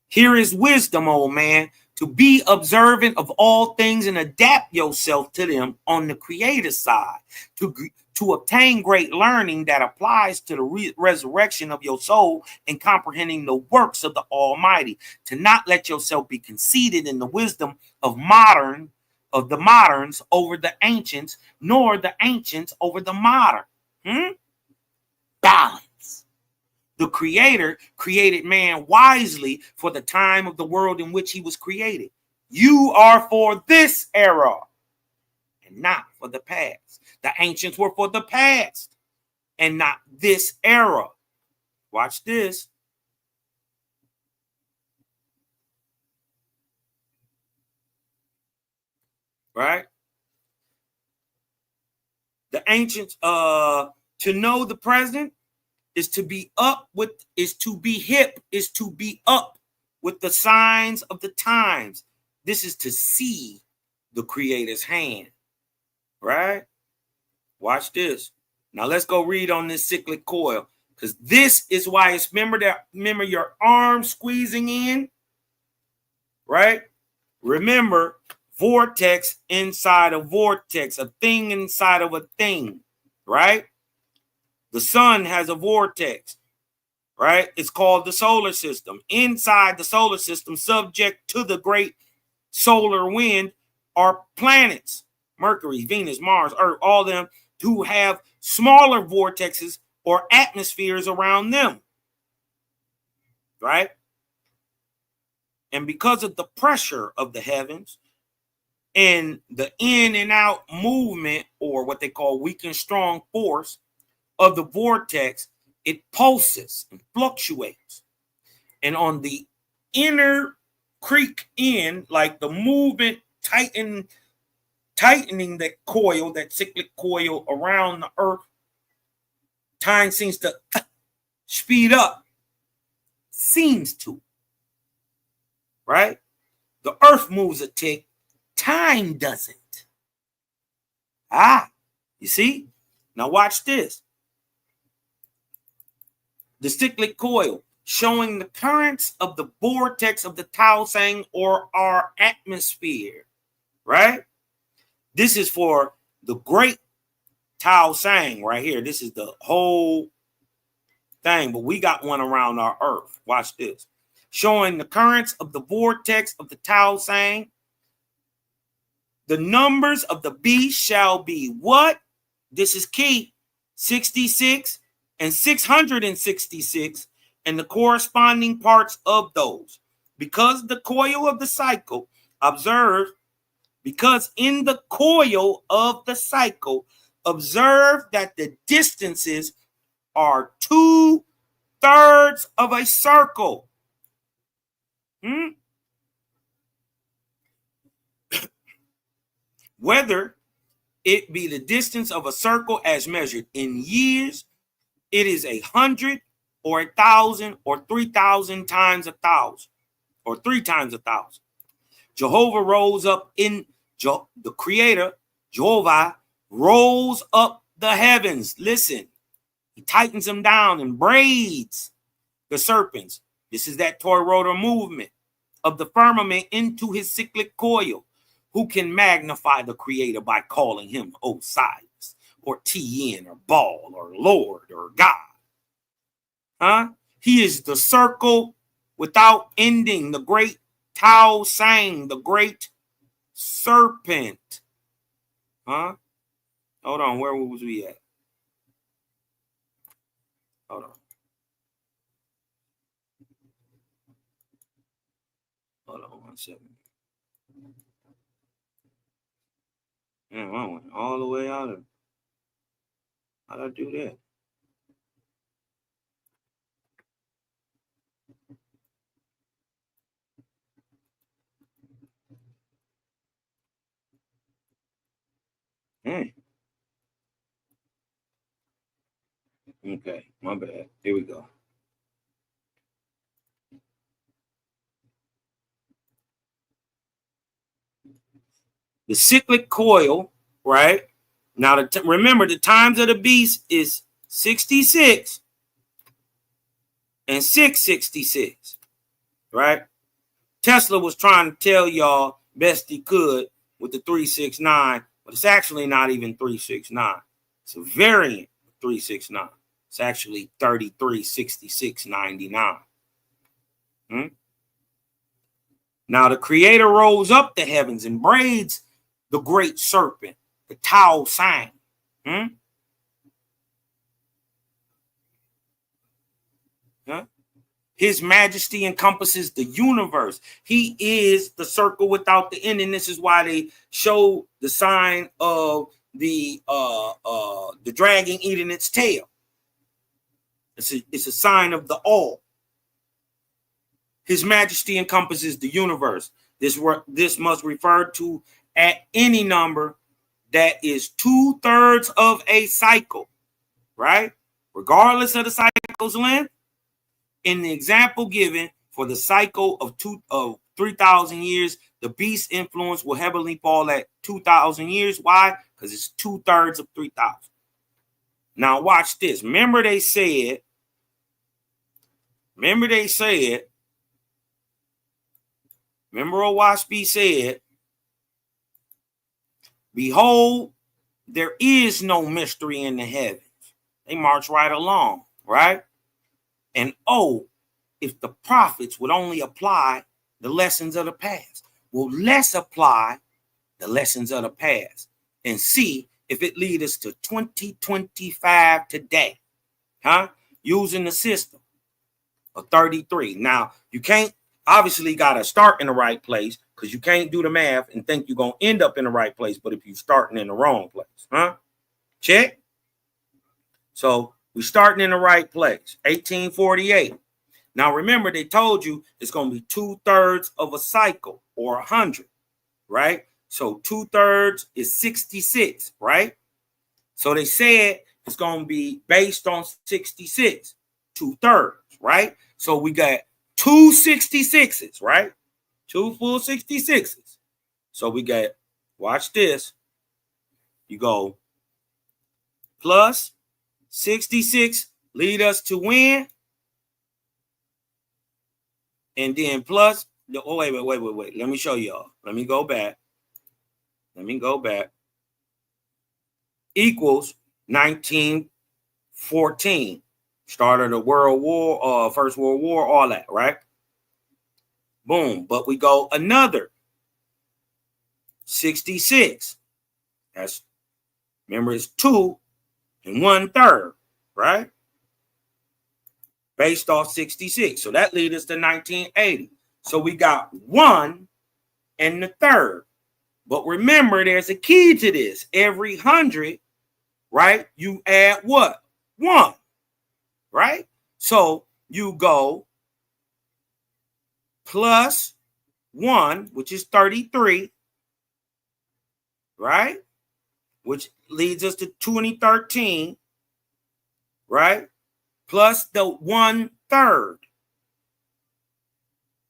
Here is wisdom, old man, to be observant of all things and adapt yourself to them on the creator side, to obtain great learning that applies to the resurrection of your soul and comprehending the works of the Almighty, to not let yourself be conceited in the wisdom of the moderns over the ancients, nor the ancients over the modern. Balance. The creator created man wisely for the time of the world in which he was created. You are for this era and not for the past. The ancients were for the past and not this era. Watch this. Right? The ancients, to know the present is to be up with, is to be hip, is to be up with the signs of the times. This is to see the creator's hand, right? Watch this. Now let's go read on this cyclic coil, because this is why it's, remember your arm squeezing in, right? Remember, vortex inside a vortex, a thing inside of a thing, right? The sun has a vortex, right? It's called the solar system. Inside the solar system, subject to the great solar wind, are planets, Mercury, Venus, Mars, Earth, all them who have smaller vortexes or atmospheres around them, right? And because of the pressure of the heavens and the in and out movement, or what they call weak and strong force of the vortex, it pulses and fluctuates. And on the inner creek end, like the movement tightening that coil, that cyclic coil around the earth, time seems to speed up. Seems to. Right? The earth moves a tick, time doesn't. You see? Now watch this. The cyclic coil, showing the currents of the vortex of the Tao Sang, or our atmosphere, right? This is for the great Tao Sang right here. This is the whole thing, but we got one around our earth. Watch this. Showing the currents of the vortex of the Tao Sang. The numbers of the beast shall be what? This is key. 66 and 666, and the corresponding parts of those. Because the coil of the cycle, observe, because in the coil of the cycle, observe that the distances are 2/3 of a circle. Whether it be the distance of a circle as measured in years, it is 100 or 1,000 or 3,000 times 1,000 or 3 times 1,000. Jehovah rose up in the creator, Jehovah rolls up the heavens. Listen, he tightens them down and braids the serpents. This is that toroidal movement of the firmament into his cyclic coil. Who can magnify the creator by calling him Osiris or Tn or Baal or Lord or God? Huh? He is the circle without ending, the great Tao Sang, the great serpent. Huh? Hold on, where was we at? Hold on. Hold on 1 second. Man, I went all the way out of. How'd I do that? Okay, my bad. Here we go. The cyclic coil, right? Now, remember, the times of the beast is 66 and 666, right? Tesla was trying to tell y'all best he could with the 369, but it's actually not even 369. It's a variant of 369. It's actually 336699. Now, the creator rolls up the heavens and braids the great serpent, the Tao Sang. His majesty encompasses the universe. He is the circle without the end. And this is why they show the sign of the dragon eating its tail. It's a sign of the all. His majesty encompasses the universe. This must refer to at any number that is 2/3 of a cycle, right? Regardless of the cycle's length. In the example given for the cycle of 3,000 years, the beast influence will heavily fall at 2,000 years. Why? Because it's 2/3 of 3,000. Now watch this. Remember they said, remember Owaspi said, behold, there is no mystery in the heavens. They march right along, right? And oh, if the prophets would only apply the lessons of the past. Well, let's apply the lessons of the past and see if it leads us to 2025 today, using the system of 33. Now, you can't, obviously got to start in the right place, because you can't do the math and think you're going to end up in the right place, but if you're starting in the wrong place, check. So we're starting in the right place, 1848. Now, remember, they told you it's going to be 2/3 of a cycle or 100, right? So 2/3 is 66, right? So they said it's going to be based on 66, 2/3, right? So we got 2 66s, right? 2 full 66s. So we got, watch this. You go plus 66 lead us to when? And then plus the, oh, wait. Let me show y'all. Let me go back. Equals 1914. Start of the World War, First World War, all that, right? Boom. But we go another 66. That's, remember, it's 2 1/3, right? Based off 66. So that leads us to 1980. So we got 1 1/3. But remember, there's a key to this. Every 100, right, you add what? 1, right? So you go plus 1, which is 33, right? Which leads us to 2013, right? plus the 1/3,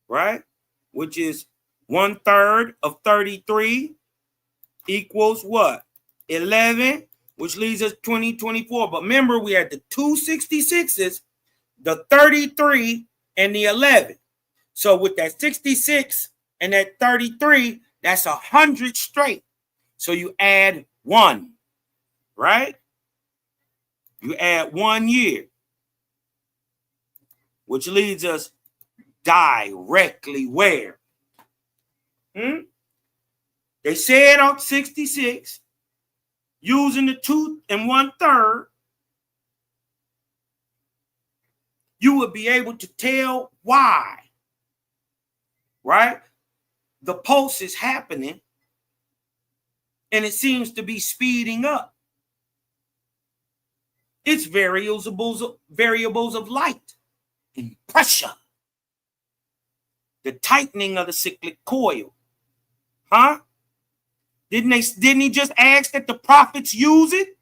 right? Which is 1/3 of 33 equals what? 11, which leaves us 2024. But remember, we had the 266s, the 33, and the 11. So with that 66 and that 33, that's 100 straight. So you add 1, right? You add 1 year, which leads us directly where? They said on 66, using the 2 1/3, you would be able to tell why, right? The pulse is happening, and it seems to be speeding up. It's variables of light and pressure, the tightening of the cyclic coil. Huh? Didn't he just ask that the prophets use it?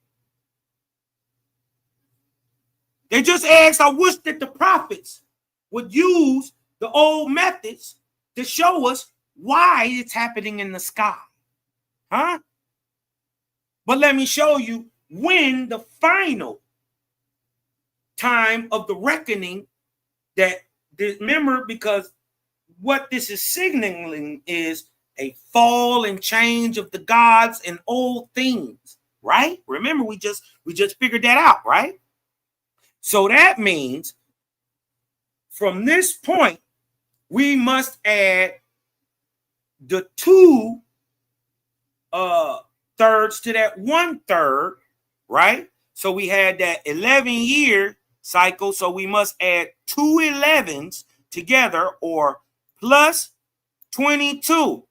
They just asked, I wish that the prophets would use the old methods to show us why it's happening in the sky. Huh? But let me show you when the final time of the reckoning remember, because what this is signaling is a fall and change of the gods and old things, right? Remember, we just figured that out, right? So that means from this point, we must add the 2 thirds to that 1/3, right? So we had that 11-year cycle. So we must add 2 11s together, or plus 22.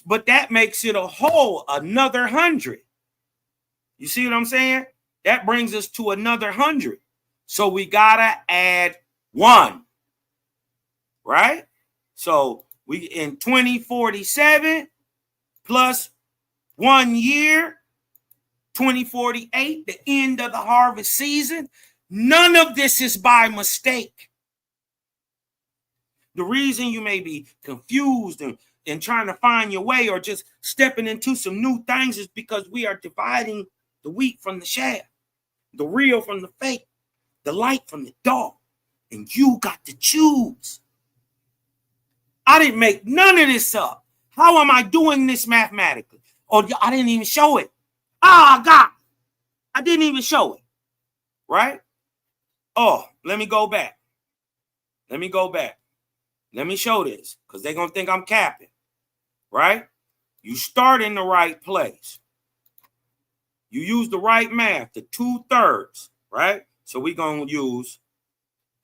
But that makes it a whole another 100. You see what I'm saying? That brings us to another 100. So we gotta add 1, right? So we in 2047 plus 1 year, 2048, the end of the harvest season. None of this is by mistake. The reason you may be confused and trying to find your way, or just stepping into some new things, is because we are dividing the wheat from the chaff, the real from the fake, the light from the dark, and you got to choose. I didn't make none of this up. How am I doing this mathematically? Or I didn't even show it. God, I didn't even show it, right? Oh, let me go back. Let me show this, because they're going to think I'm capping, right? You start in the right place. You use the right math, the 2/3, right? So we're going to use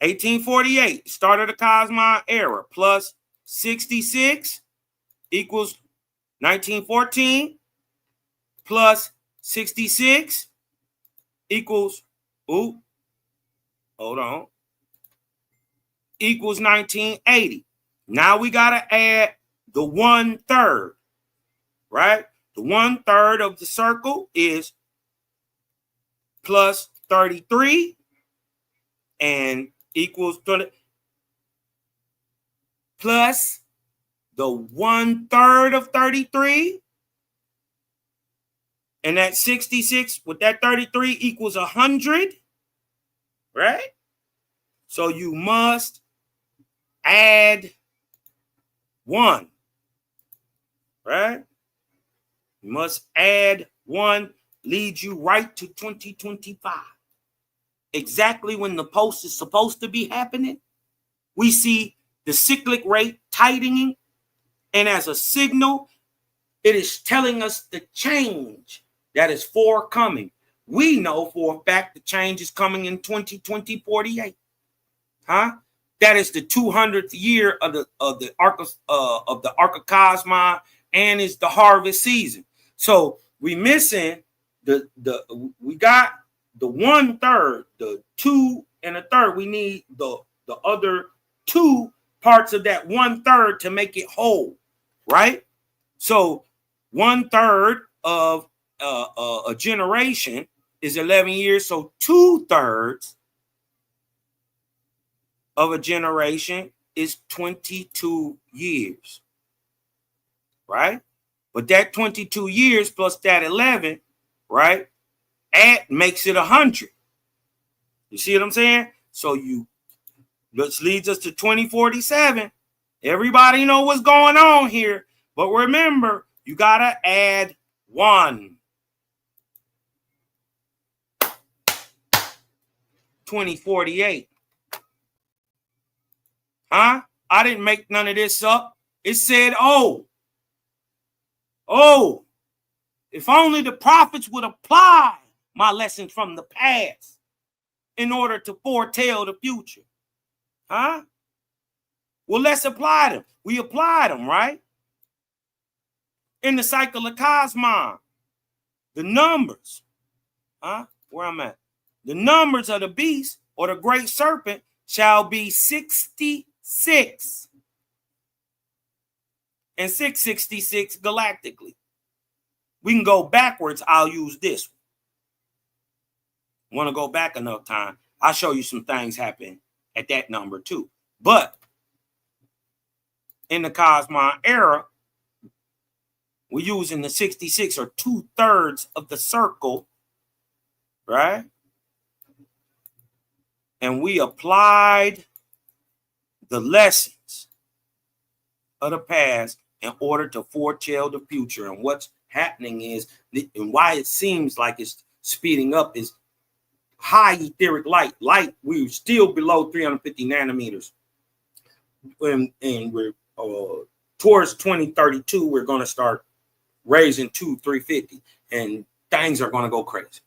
1848, start of the Cosmon era, plus 66 equals 1914, plus 66 equals, equals 1980. Now we got to add the 1/3, right? The 1/3 of the circle is plus 33 and equals 20, plus the 1/3 of 33, and that 66 with that 33 equals 100, right? So you must add 1, right? You must add 1, leads you right to 2025. Exactly when the post is supposed to be happening. We see the cyclic rate tightening, and as a signal, it is telling us the change that is forthcoming. We know for a fact the change is coming in 2048. Huh? That is the 200th year of the Ark of Cosmon, and it's the harvest season. So we missing we got the 1/3, the 2 1/3. We need the other 2 parts of that 1/3 to make it whole, right? So 1/3 of a generation is 11 years. So 2/3 of a generation is 22 years, right? But that 22 years plus that 11, right, makes it 100. You see what I'm saying? So which leads us to 2047. Everybody know what's going on here. But remember, you got to add 1. 2048. Huh? I didn't make none of this up. It said, oh, if only the prophets would apply my lessons from the past in order to foretell the future. Huh? Well, let's apply them. We applied them, right? In the cycle of Cosmon, the numbers, where I'm at, the numbers of the beast or the great serpent shall be 66 and 666 galactically. We can go backwards. I'll use this. Want to go back enough time? I'll show you some things happen at that number too. But in the Cosmon era, we're using the 66 or 2/3 of the circle, right? And we applied the lessons of the past in order to foretell the future. And what's happening is, and why it seems like it's speeding up, is high etheric light. We're still below 350 nanometers. And we're towards 2032, we're going to start raising to 350. And things are going to go crazy.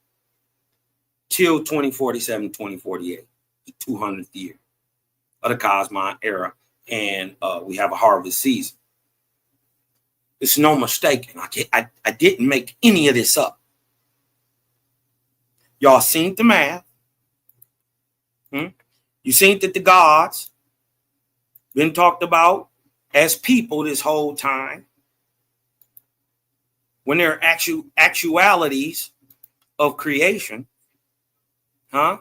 Till 2047, 2048, the 200th year of the Cosmon era. And we have a harvest season. It's no mistake. I didn't make any of this up. Y'all seen the math. You seen that the gods been talked about as people this whole time, when they're actualities of creation. I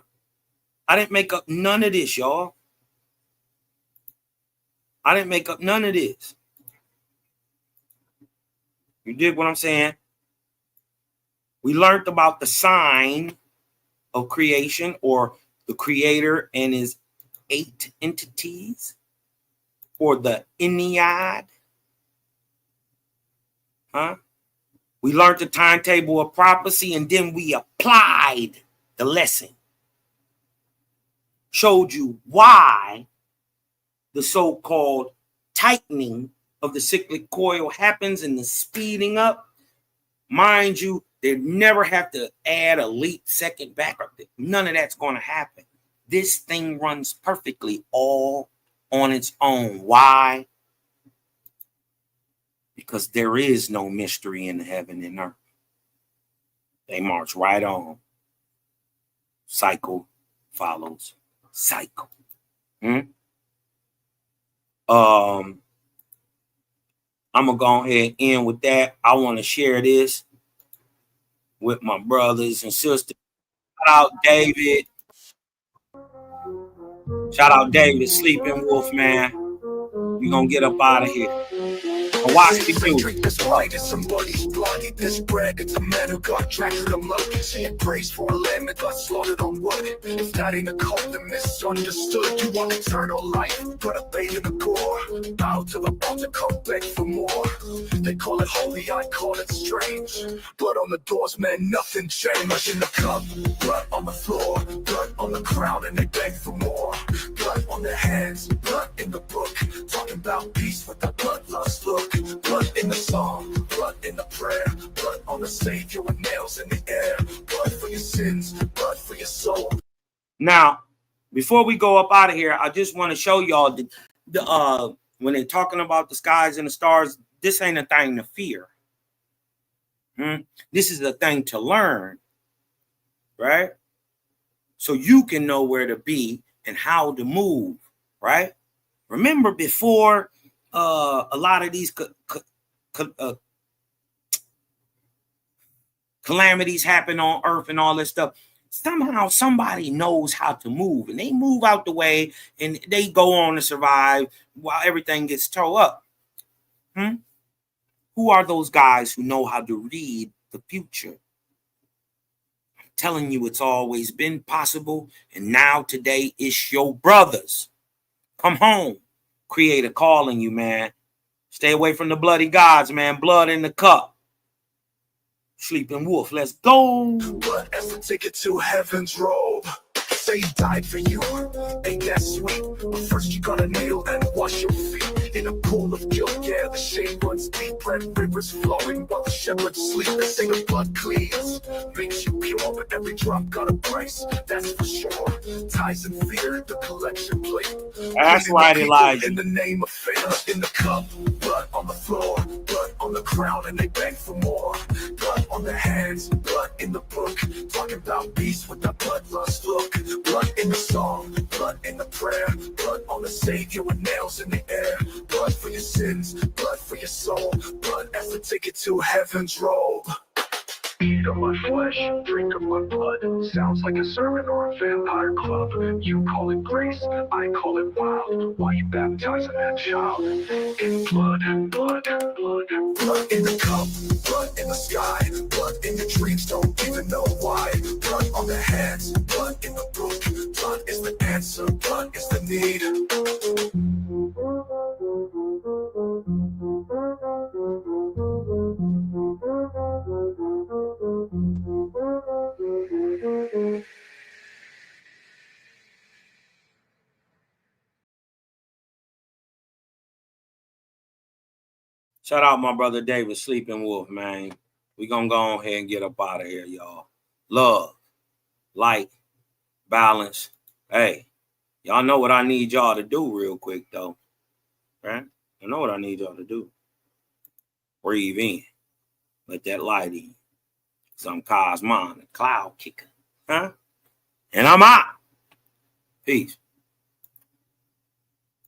didn't make up none of this, y'all. I didn't make up none of this. You dig what I'm saying? We learned about the sign of creation, or the creator and his 8 entities, or the Ennead. We learned the timetable of prophecy, and then we applied the lesson. Showed you why the so-called tightening of the cyclic coil happens and the speeding up. Mind you, they never have to add a leap second back. None of that's going to happen. This thing runs perfectly all on its own. Why? Because there is no mystery in heaven and earth. They march right on. Cycle follows cycle. I'm gonna go ahead and end with that. I want to share this with my brothers and sisters. Shout out David. Shout out David, Sleeping Wolf, man. We're gonna get up out of here. Watch me do. Drink this light, it's somebody's blood. Eat this bread, it's a man who got dragged through the mud. Saying praise for a lamb that got slaughtered on wood. If that ain't a cult, then misunderstood. You want eternal life, put a bathe in the gore. Bow to the altar, come beg for more. They call it holy, I call it strange. Blood on the doors, man, nothing changed. Blood in the cup, blood on the floor, blood on the ground, and they beg for more. Blood on their hands, blood in the book. Talking about peace with the bloodlust look. Blood in the song, blood in the prayer. Blood on the Savior with nails in the air. Blood for your sins, blood for your soul. Now, before we go up out of here, I just want to show y'all the when they're talking about the skies and the stars, this ain't a thing to fear. This is a thing to learn, right? So you can know where to be and how to move, right? Remember, before a lot of these calamities happen on earth and all this stuff, somehow somebody knows how to move, and they move out the way, and they go on to survive while everything gets tore up. Who are those guys who know how to read the future? I'm telling you, it's always been possible, and now today it's your brothers. Come home. Creator calling you, man. Stay away from the bloody gods, man. Blood in the cup. Sleeping wolf, let's go. But as the ticket to heaven's robe, say he died for you. Ain't that sweet? But first you gotta kneel and wash your feet in a pool of guilt. Yeah, the shame runs deep, red rivers flowing while the shepherds sleep. They say the blood cleans, makes you pure, but every drop got a price, that's for sure. Ties and fear, the collection plate. That's right, Elijah. In the name of faith, in the cup, blood on the floor, blood on the crown, and they beg for more. Blood on the hands, blood in the book. Talking about peace with that bloodlust look. Blood in the song, blood in the prayer. Blood on the Savior with nails in the air. Blood for your sins, blood for your soul. Blood as the ticket to heaven's robe. Eat of my flesh, drink of my blood. Sounds like a sermon or a vampire club. You call it grace, I call it wild. Why you baptizing that child? In blood, blood, blood, blood in the cup, blood in the sky, blood in your dreams, don't even know why. Blood on the hands, blood in the book. Blood is the answer, blood is the need. Shout out my brother David, Sleeping Wolf, man. We gonna go on here and get up out of here, y'all. Love, light, balance. Hey, y'all know what I need y'all to do real quick, though. Right? You know what I need y'all to do. Breathe in. Let that light in. Some Cosmon, a cloud kicker. Huh? And I'm out. Peace.